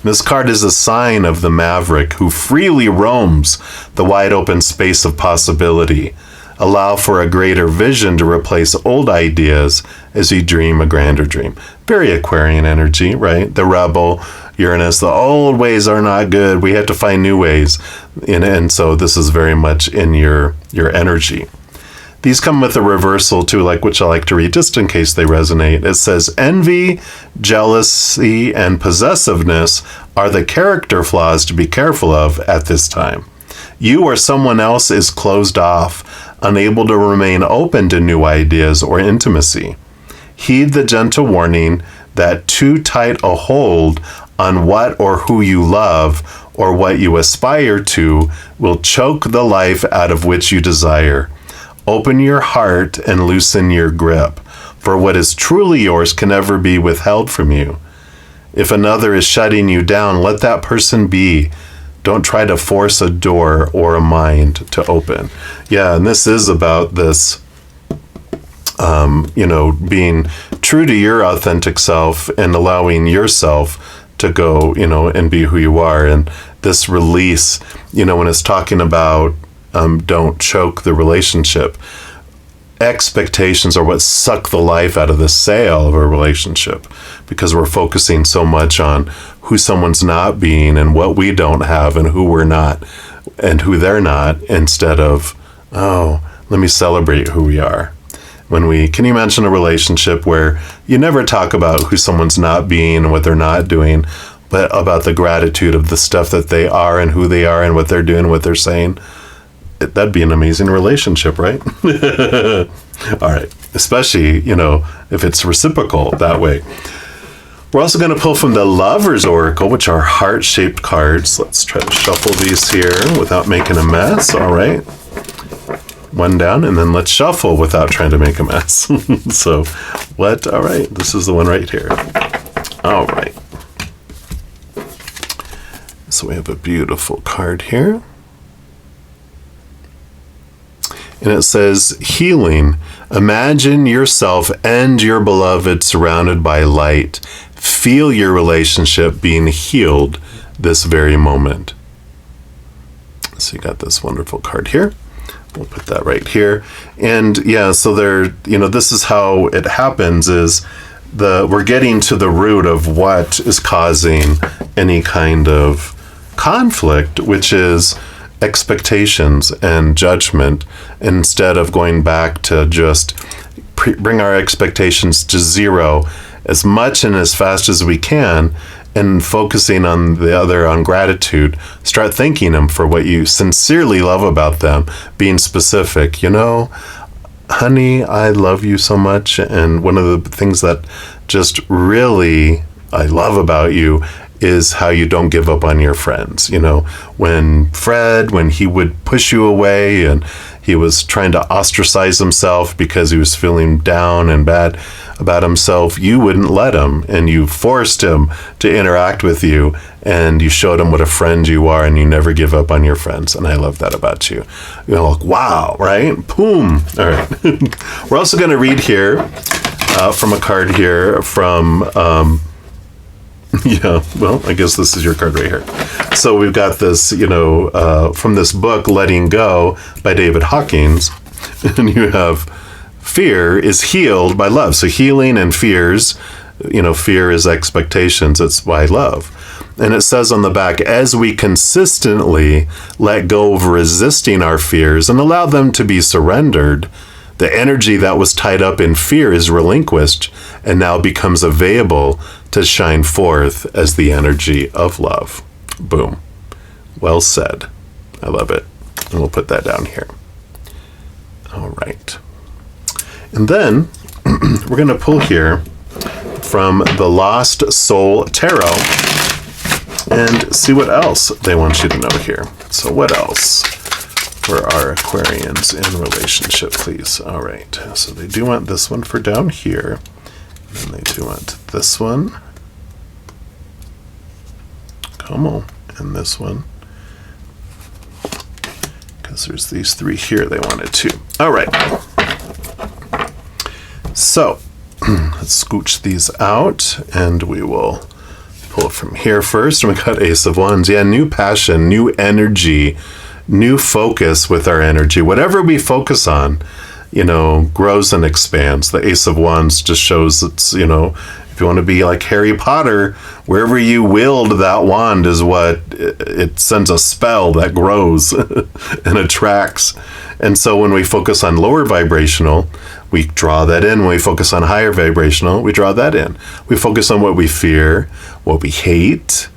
A: This card is a sign of the maverick who freely roams the wide open space of possibility. Allow for a greater vision to replace old ideas as you dream a grander dream. Very Aquarian energy, right? The rebel, Uranus, the old ways are not good. We have to find new ways. And so this is very much in your energy. These come with a reversal too, which I like to read just in case they resonate. It says, envy, jealousy, and possessiveness are the character flaws to be careful of at this time. You or someone else is closed off, unable to remain open to new ideas or intimacy. Heed the gentle warning that too tight a hold on what or who you love or what you aspire to will choke the life out of which you desire. Open your heart and loosen your grip, for what is truly yours can never be withheld from you. If another is shutting you down, let that person be. Don't try to force a door or a mind to open. Yeah, and this is about this, being true to your authentic self and allowing yourself to go, and be who you are. And this release, when it's talking about don't choke the relationship. Expectations are what suck the life out of the sail of a relationship because we're focusing so much on who someone's not being and what we don't have and who we're not and who they're not instead of, let me celebrate who we are. Can you imagine a relationship where you never talk about who someone's not being and what they're not doing, but about the gratitude of the stuff that they are and who they are and what they're doing, what they're saying? That'd be an amazing relationship, right? All right. Especially, if it's reciprocal that way. We're also going to pull from the Lover's Oracle, which are heart-shaped cards. Let's try to shuffle these here without making a mess. All right. One down, and then let's shuffle without trying to make a mess. So, what? All right. This is the one right here. All right. So we have a beautiful card here. And it says, healing. Imagine yourself and your beloved surrounded by light. Feel your relationship being healed this very moment. So you got this wonderful card here. We'll put that right here. And yeah, so this is how it happens is we're getting to the root of what is causing any kind of conflict, which is expectations and judgment, instead of going back to just bring our expectations to zero as much and as fast as we can, and focusing on the other, on gratitude. Start thanking them for what you sincerely love about them, being specific. Honey, I love you so much, and one of the things that just really I love about you is how you don't give up on your friends. When he would push you away and he was trying to ostracize himself because he was feeling down and bad about himself, you wouldn't let him, and you forced him to interact with you, and you showed him what a friend you are, and you never give up on your friends. And I love that about you. Wow, right? Boom. All right. We're also going to read here from a card here from I guess this is your card right here. So we've got this, from this book, Letting Go by David Hawkins. And you have fear is healed by love. So healing and fears, fear is expectations. It's by love. And it says on the back, as we consistently let go of resisting our fears and allow them to be surrendered, the energy that was tied up in fear is relinquished and now becomes available to shine forth as the energy of love. Boom. Well said. I love it. And we'll put that down here. All right. And then we're going to pull here from the Lost Soul Tarot and see what else they want you to know here. So what else for our Aquarians in relationship, please? All right. So they do want this one for down here. And they do want this one. Come on. And this one. Because there's these three here they wanted too. All right. So let's scooch these out, and we will pull it from here first. And we got Ace of Wands. Yeah, new passion, new energy, new focus with our energy. Whatever we focus on, grows and expands. The Ace of Wands just shows it's, if you want to be like Harry Potter, wherever you wield that wand is what it sends a spell that grows and attracts. And so when we focus on lower vibrational, we draw that in. When we focus on higher vibrational, we draw that in. We focus on what we fear, what we hate,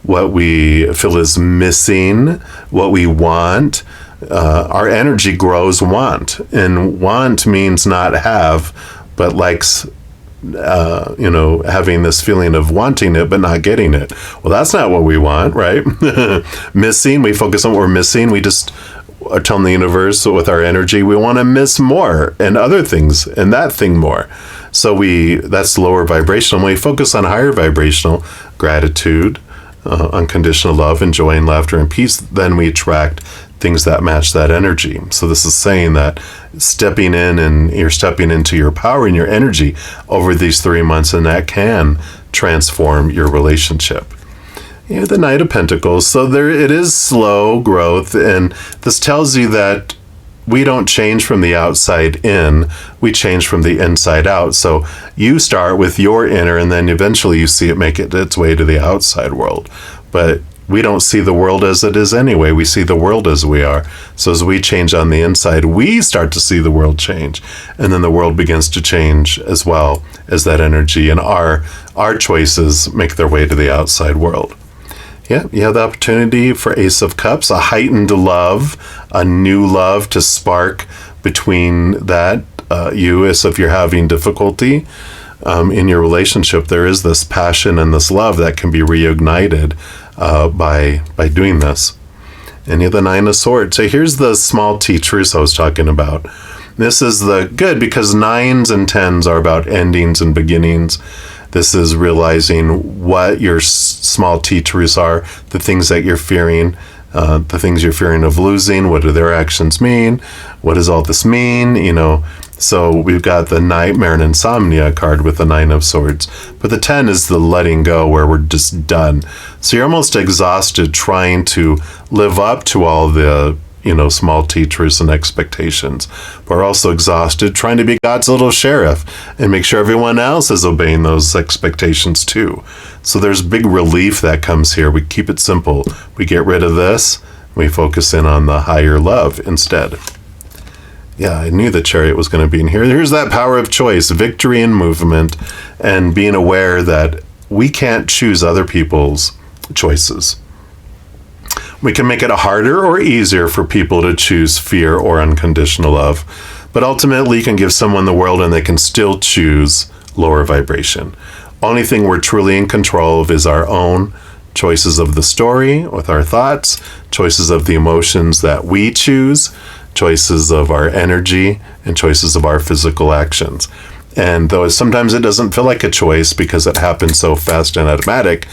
A: what we feel is missing, what we want. Our energy grows want. And want means not have, but likes, having this feeling of wanting it but not getting it. Well, that's not what we want, right? Missing, we focus on what we're missing. We just are telling the universe with our energy, we want to miss more and other things and that thing more. So that's lower vibrational. When we focus on higher vibrational, gratitude, unconditional love, and joy and laughter and peace, then we attract things that match that energy. So this is saying that stepping in and you're stepping into your power and your energy over these 3 months, and that can transform your relationship. The Knight of Pentacles. So it is slow growth, and this tells you that we don't change from the outside in, we change from the inside out. So you start with your inner, and then eventually you see it make its way to the outside world. But we don't see the world as it is anyway. We see the world as we are. So as we change on the inside, we start to see the world change. And then the world begins to change as well as that energy and our choices make their way to the outside world. Yeah, you have the opportunity for Ace of Cups, a heightened love, a new love to spark between that you, as if you're having difficulty in your relationship. There is this passion and this love that can be reignited by doing this. And you have the Nine of Swords. So here's the small T truce I was talking about. This is the good, because 9s and 10s are about endings and beginnings. This is realizing what your small T truths are, the things that you're fearing, the things you're fearing of losing. What do their actions mean? What does all this mean? So we've got the Nightmare and Insomnia card with the 9 of Swords. But the 10 is the letting go, where we're just done. So you're almost exhausted trying to live up to all the small T truths and expectations, but we're also exhausted trying to be God's little sheriff and make sure everyone else is obeying those expectations too. So there's big relief that comes here. We keep it simple. We get rid of this. We focus in on the higher love instead. Yeah, I knew the Chariot was going to be in here. Here's that power of choice, victory and movement, and being aware that we can't choose other people's choices. We can make it harder or easier for people to choose fear or unconditional love, but ultimately you can give someone the world and they can still choose lower vibration. Only thing we're truly in control of is our own choices of the story with our thoughts, choices of the emotions that we choose, choices of our energy, and choices of our physical actions. And though sometimes it doesn't feel like a choice because it happens so fast and automatic,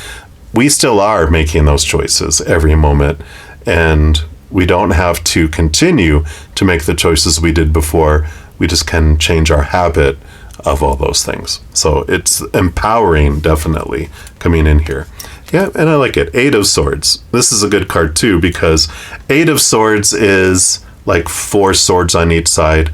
A: we still are making those choices every moment. And we don't have to continue to make the choices we did before. We just can change our habit of all those things. So it's empowering, definitely, coming in here. Yeah, and I like it. 8 of Swords. This is a good card too, because 8 of Swords is like 4 swords on each side.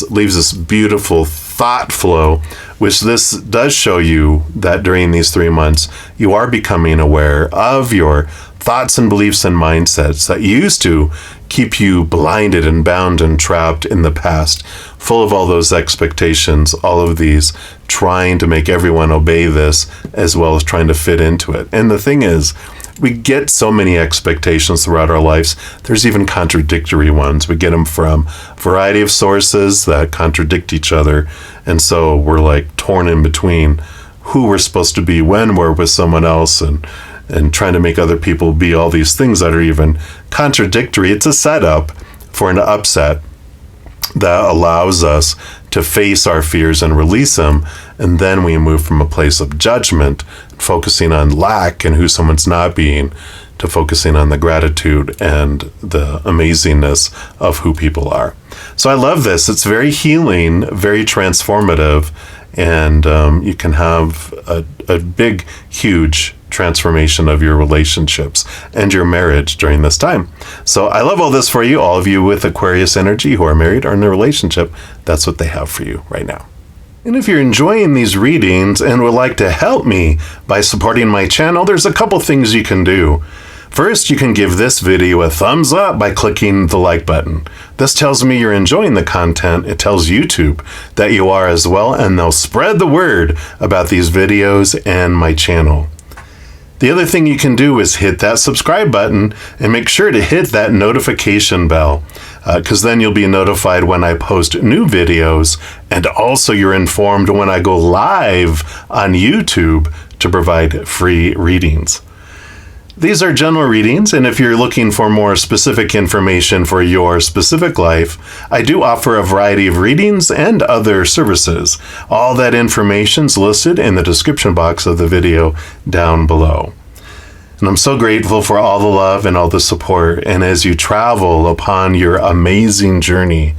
A: Leaves this beautiful thought flow, which this does show you that during these 3 months, you are becoming aware of your thoughts and beliefs and mindsets that used to keep you blinded and bound and trapped in the past, full of all those expectations, all of these trying to make everyone obey this, as well as trying to fit into it. And the thing is, we get so many expectations throughout our lives. There's even contradictory ones. We get them from a variety of sources that contradict each other. And so we're like torn in between who we're supposed to be when we're with someone else, and trying to make other people be all these things that are even contradictory. It's a setup for an upset that allows us to face our fears and release them. And then we move from a place of judgment, focusing on lack and who someone's not being, to focusing on the gratitude and the amazingness of who people are. So I love this. It's very healing, very transformative, and you can have a big, huge transformation of your relationships and your marriage during this time. So I love all this for you. All of you with Aquarius energy who are married or in a relationship, that's what they have for you right now. And if you're enjoying these readings and would like to help me by supporting my channel, there's a couple things you can do. First, you can give this video a thumbs up by clicking the like button. This tells me you're enjoying the content. It tells YouTube that you are as well, and they'll spread the word about these videos and my channel. The other thing you can do is hit that subscribe button and make sure to hit that notification bell, because then you'll be notified when I post new videos, and also you're informed when I go live on YouTube to provide free readings. These are general readings, and if you're looking for more specific information for your specific life, I do offer a variety of readings and other services. All that information's listed in the description box of the video down below. And I'm so grateful for all the love and all the support. And as you travel upon your amazing journey,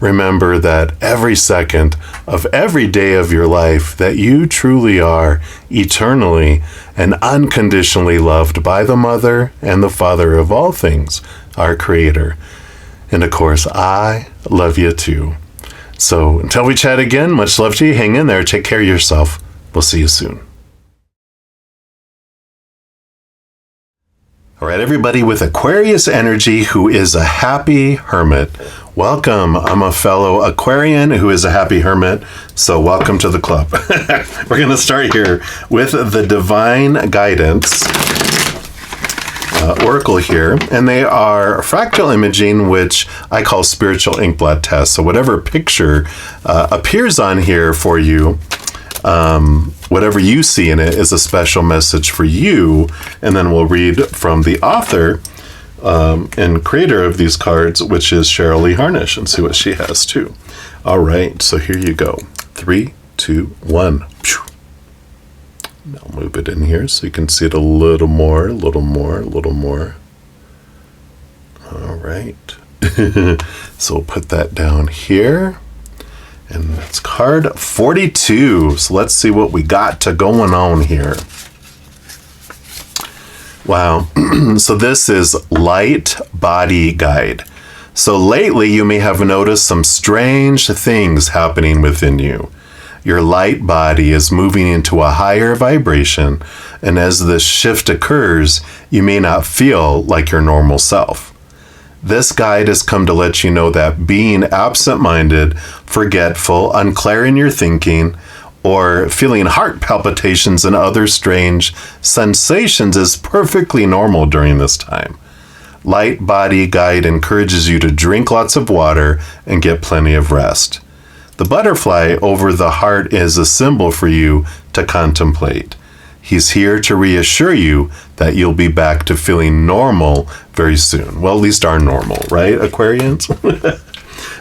A: remember that every second of every day of your life that you truly are eternally and unconditionally loved by the Mother and the Father of all things, our Creator. And of course, I love you too. So until we chat again, much love to you. Hang in there. Take care of yourself. We'll see you soon. All right, everybody with Aquarius energy who is a happy hermit, welcome. I'm a fellow Aquarian who is a happy hermit, so welcome to the club. We're going to start here with the Divine Guidance Oracle here, and they are fractal imaging, which I call spiritual inkblot tests. So whatever picture appears on here for you, whatever you see in it is a special message for you. And then we'll read from the author and creator of these cards, which is Cheryl Lee Harnish, and see what she has too. All right, so here you go. 3, 2, 1. I'll move it in here so you can see it a little more, a little more, a little more. All right. So we'll put that down here. And it's card 42. So let's see what we got going on here. Wow. So this is Light Body Guide. So lately you may have noticed some strange things happening within you. Your light body is moving into a higher vibration, and as this shift occurs, you may not feel like your normal self. This guide has come to let you know that being absent-minded, forgetful, unclear in your thinking, or feeling heart palpitations and other strange sensations is perfectly normal during this time. Light Body Guide encourages you to drink lots of water and get plenty of rest. The butterfly over the heart is a symbol for you to contemplate. He's here to reassure you that you'll be back to feeling normal very soon. Well, at least our normal, right, Aquarians?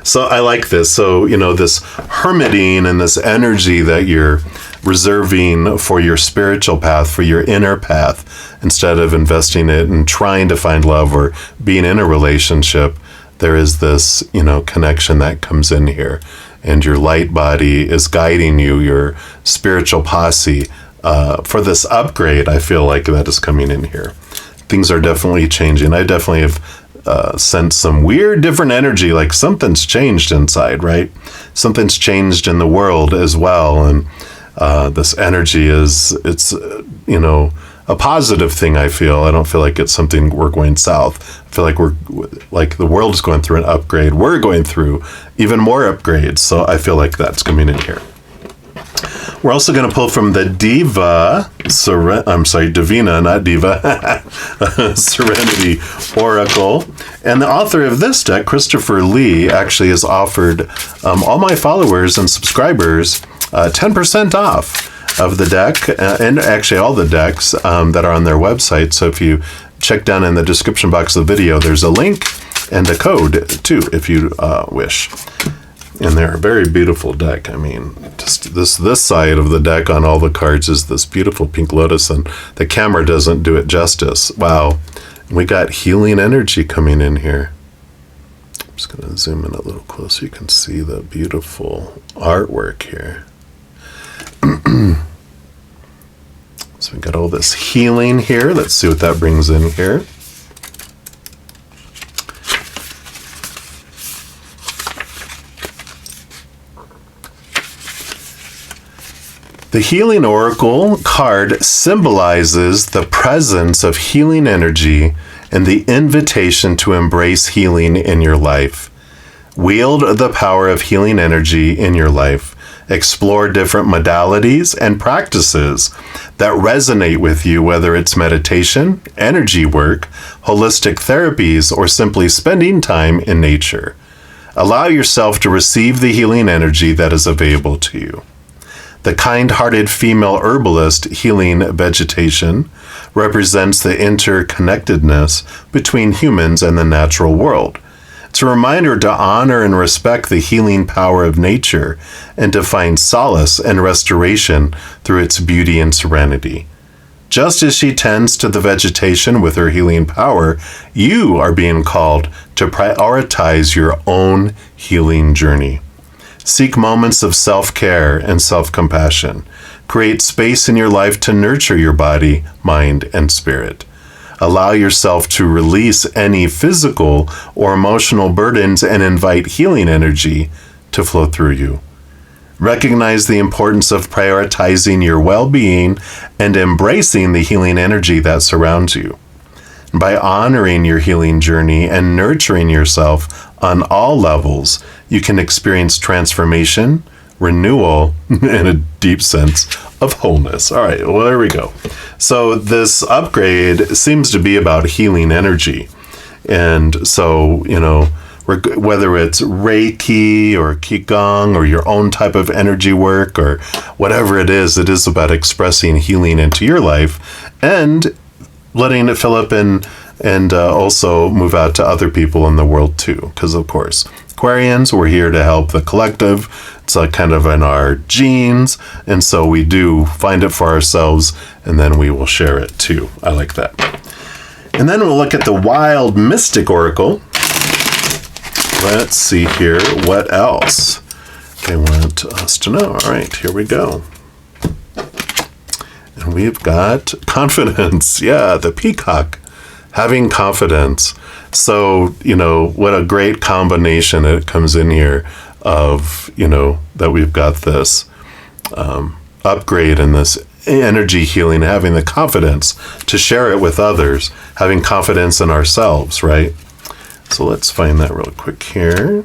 A: So I like this. So, this hermiting and this energy that you're reserving for your spiritual path, for your inner path, instead of investing it in trying to find love or being in a relationship, there is this, connection that comes in here. And your light body is guiding you, your spiritual posse, for this upgrade. I feel like that is coming in here. Things are definitely changing. I definitely have sensed some weird different energy, like something's changed inside, right? Something's changed in the world as well. And this energy it's a positive thing, I feel. I don't feel like it's something we're going south. I feel like the world is going through an upgrade. We're going through even more upgrades. So I feel like that's coming in here. We're also going to pull from the Divina, not Diva, Serenity Oracle. And the author of this deck, Christopher Lee, actually has offered all my followers and subscribers 10% off of the deck, and actually all the decks that are on their website. So if you check down in the description box of the video, there's a link and a code too, if you wish. And they're a very beautiful deck. I mean, just this side of the deck on all the cards is this beautiful pink lotus, and the camera doesn't do it justice. Wow. We got healing energy coming in here. I'm just going to zoom in a little closer. You can see the beautiful artwork here. So we got all this healing here. Let's see what that brings in here. The Healing Oracle card symbolizes the presence of healing energy and the invitation to embrace healing in your life. Wield the power of healing energy in your life. Explore different modalities and practices that resonate with you, whether it's meditation, energy work, holistic therapies, or simply spending time in nature. Allow yourself to receive the healing energy that is available to you. The kind-hearted female herbalist healing vegetation represents the interconnectedness between humans and the natural world. It's a reminder to honor and respect the healing power of nature and to find solace and restoration through its beauty and serenity. Just as she tends to the vegetation with her healing power, you are being called to prioritize your own healing journey. Seek moments of self-care and self-compassion. Create space in your life to nurture your body, mind, and spirit. Allow yourself to release any physical or emotional burdens and invite healing energy to flow through you. Recognize the importance of prioritizing your well-being and embracing the healing energy that surrounds you. By honoring your healing journey and nurturing yourself on all levels, you can experience transformation, renewal, and a deep sense of wholeness. All right, well, there we go. So this upgrade seems to be about healing energy. And so, whether it's Reiki or Qigong or your own type of energy work or whatever it is about expressing healing into your life and letting it fill up and also move out to other people in the world too. Because of course, Aquarians, we're here to help the collective. It's kind of in our genes. And so we do find it for ourselves and then we will share it too. I like that. And then we'll look at the Wild Mystic Oracle. Let's see here. What else they want us to know? All right, here we go. And we've got confidence. Yeah, the peacock. Having confidence. So, what a great combination it comes in here of, that we've got this upgrade and this energy healing, having the confidence to share it with others, having confidence in ourselves, right? So let's find that real quick here.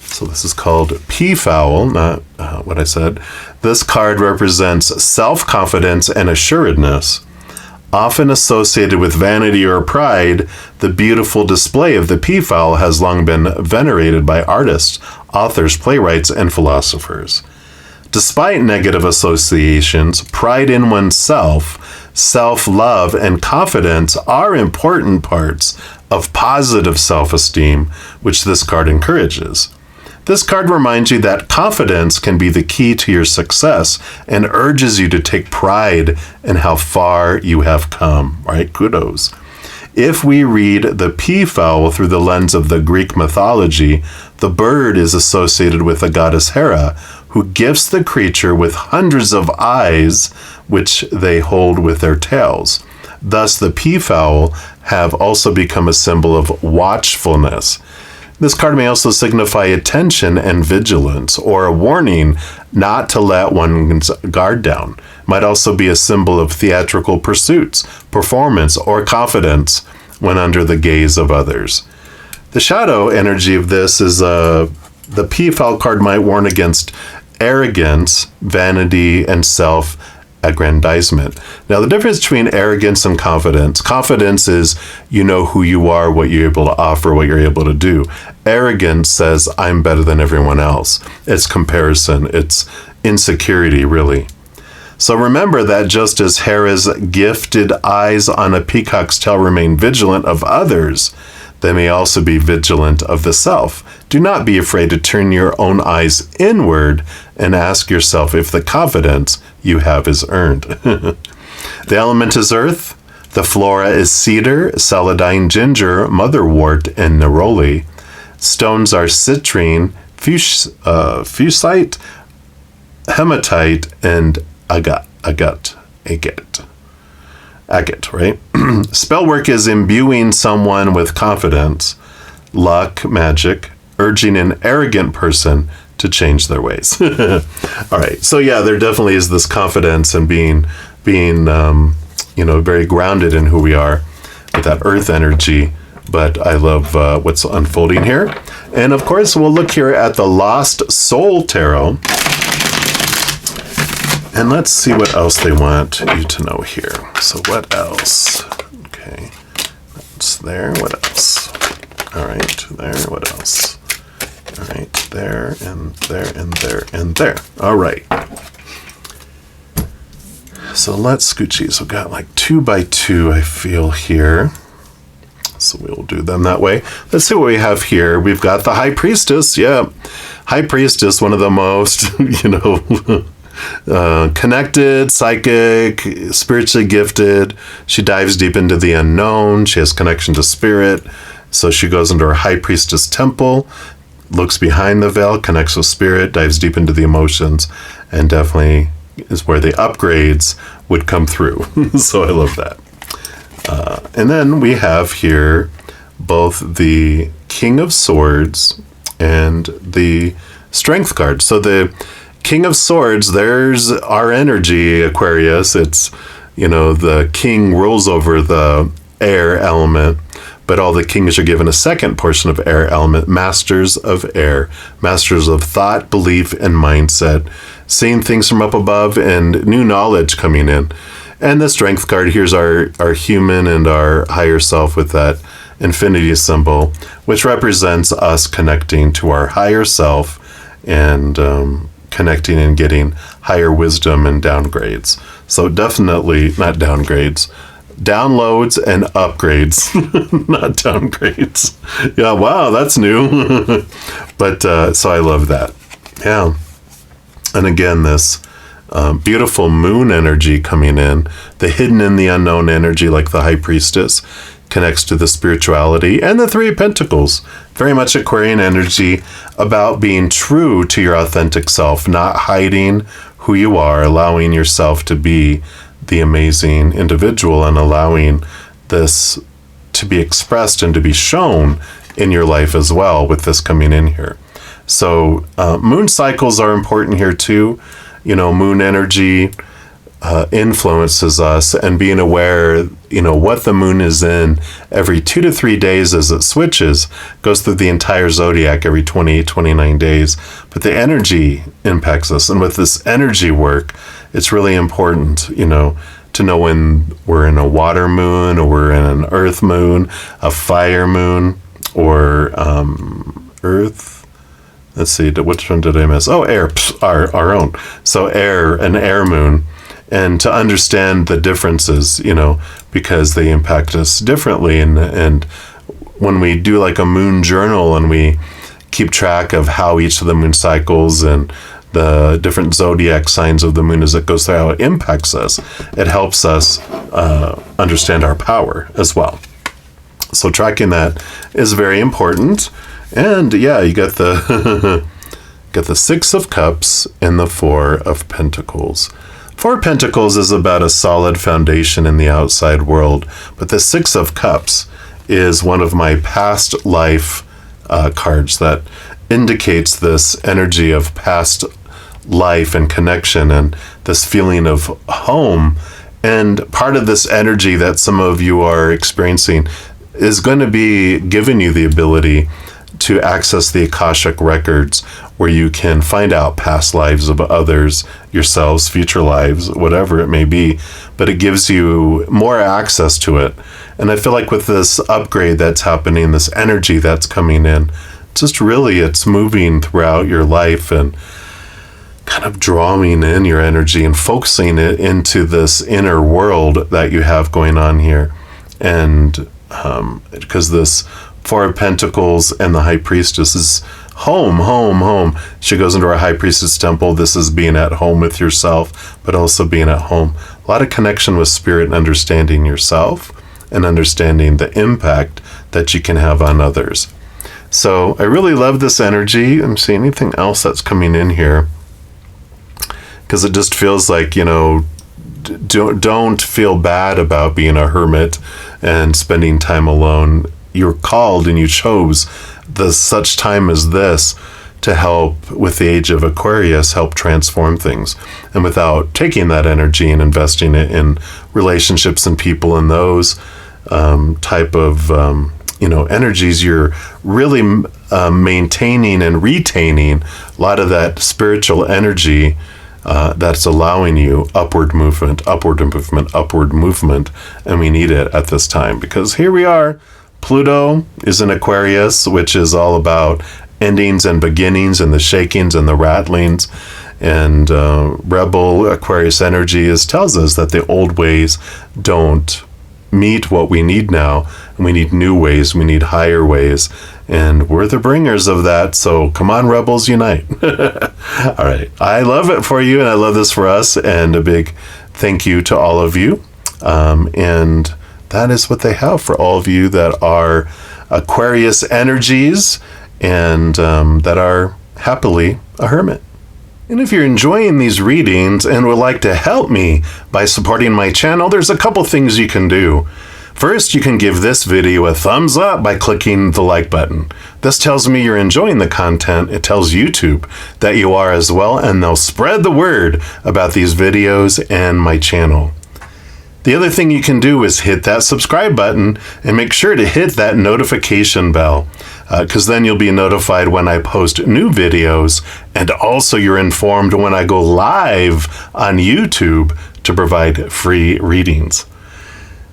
A: So this is called Peafowl, not what I said. This card represents self-confidence and assuredness. Often associated with vanity or pride, the beautiful display of the peafowl has long been venerated by artists, authors, playwrights, and philosophers. Despite negative associations, pride in oneself, self-love, and confidence are important parts of positive self-esteem, which this card encourages. This card reminds you that confidence can be the key to your success and urges you to take pride in how far you have come, right? Kudos. If we read the peafowl through the lens of the Greek mythology, the bird is associated with the goddess Hera, who gifts the creature with hundreds of eyes, which they hold with their tails. Thus, the peafowl have also become a symbol of watchfulness. This card may also signify attention and vigilance, or a warning not to let one's guard down. It might also be a symbol of theatrical pursuits, performance, or confidence when under the gaze of others. The shadow energy of this is the peafowl card might warn against arrogance, vanity, and self-aggrandizement. Now, the difference between arrogance and confidence is you know who you are, what you're able to offer, what you're able to do. Arrogance says, I'm better than everyone else. It's comparison. It's insecurity, really. So remember that just as Hera's gifted eyes on a peacock's tail remain vigilant of others, they may also be vigilant of the self. Do not be afraid to turn your own eyes inward and ask yourself if the confidence you have is earned. The element is earth. The flora is cedar, celandine, ginger, motherwort, and neroli. Stones are citrine, fusite, hematite, and agate, right? Spellwork is imbuing someone with confidence, luck, magic, urging an arrogant person to change their ways. All right. So yeah, there definitely is this confidence and being very grounded in who we are with that earth energy. But I love what's unfolding here. And of course, we'll look here at the Lost Soul Tarot. And let's see what else they want you to know here. So what else? Okay. That's there. What else? All right. There. What else? All right. There and there and there and there. All right. So let's scooch these. We've got like 2 by 2, I feel, here. So we'll do them that way. Let's see what we have here. We've got the High Priestess. Yeah. High Priestess, one of the most, connected, psychic, spiritually gifted. She dives deep into the unknown. She has connection to spirit. So she goes into her High Priestess temple, looks behind the veil, connects with spirit, dives deep into the emotions, and definitely is where the upgrades would come through. So I love that. And then we have here both the King of Swords and the Strength card. So the King of Swords, there's our energy, Aquarius. It's, the king rules over the air element, but all the kings are given a second portion of air element, masters of air, masters of thought, belief, and mindset, seeing things from up above and new knowledge coming in. And the Strength card, here's our human and our higher self with that infinity symbol, which represents us connecting to our higher self and connecting and getting higher wisdom and downgrades. So definitely not downgrades, downloads and upgrades, not downgrades. Yeah, wow, that's new. But so I love that. Yeah. And again, this beautiful moon energy coming in, the hidden and the unknown energy, like the High Priestess, connects to the spirituality, and the Three of Pentacles, very much Aquarian energy, about being true to your authentic self, not hiding who you are, allowing yourself to be the amazing individual, and allowing this to be expressed and to be shown in your life as well, with this coming in here. So moon cycles are important here too. Moon energy, influences us, and being aware, what the moon is in every 2 to 3 days as it switches, goes through the entire zodiac every 28, 29 days. But the energy impacts us. And with this energy work, it's really important, to know when we're in a water moon, or we're in an earth moon, a fire moon, or earth. Let's see, which one did I miss? Oh, air, our own. So an air moon. And to understand the differences, because they impact us differently. And when we do like a moon journal and we keep track of how each of the moon cycles and the different zodiac signs of the moon as it goes through, how it impacts us, it helps us understand our power as well. So tracking that is very important. And yeah, you got the got the Six of Cups and the Four of Pentacles. Four of Pentacles is about a solid foundation in the outside world, but the Six of Cups is one of my past life cards that indicates this energy of past life and connection and this feeling of home. And part of this energy that some of you are experiencing is going to be giving you the ability to access the Akashic records, where you can find out past lives of others, yourselves, future lives, whatever it may be. But it gives you more access to it. And I feel like with this upgrade that's happening, this energy that's coming in, just really it's moving throughout your life and kind of drawing in your energy and focusing it into this inner world that you have going on here. And because this Four of Pentacles and the High Priestess is home. She goes into our High Priestess temple. This is being at home with yourself, but also being at home. A lot of connection with spirit and understanding yourself and understanding the impact that you can have on others. So I really love this energy. I'm seeing anything else that's coming in here, because it just feels like, don't feel bad about being a hermit and spending time alone. You're called and you chose such time as this to help, with the age of Aquarius, help transform things. And without taking that energy and investing it in relationships and people and those type of energies, you're really maintaining and retaining a lot of that spiritual energy that's allowing you upward movement. And we need it at this time, because here we are. Pluto is in Aquarius, which is all about endings and beginnings and the shakings and the rattlings. And rebel Aquarius energy tells us that the old ways don't meet what we need now. And we need new ways. We need higher ways. And we're the bringers of that. So come on, rebels, unite. All right. I love it for you, and I love this for us. And a big thank you to all of you. And that is what they have for all of you that are Aquarius energies and that are happily a hermit. And if you're enjoying these readings and would like to help me by supporting my channel, there's a couple things you can do. First, you can give this video a thumbs up by clicking the like button. This tells me you're enjoying the content. It tells YouTube that you are as well, and they'll spread the word about these videos and my channel. The other thing you can do is hit that subscribe button and make sure to hit that notification bell, because then you'll be notified when I post new videos, and also you're informed when I go live on YouTube to provide free readings.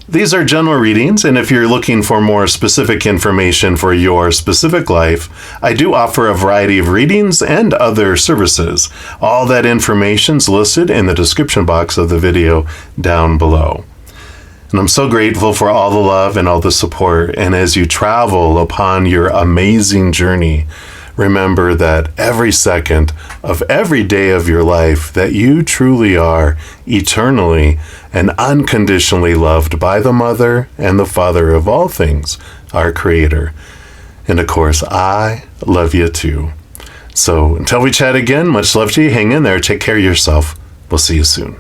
A: These are general readings, and if you're looking for more specific information for your specific life, I do offer a variety of readings and other services. All that information's listed in the description box of the video down below. And I'm so grateful for all the love and all the support. And as you travel upon your amazing journey, remember that every second of every day of your life that you truly are eternally and unconditionally loved by the Mother and the Father of all things, our Creator. And of course, I love you too. So until we chat again, much love to you. Hang in there. Take care of yourself. We'll see you soon.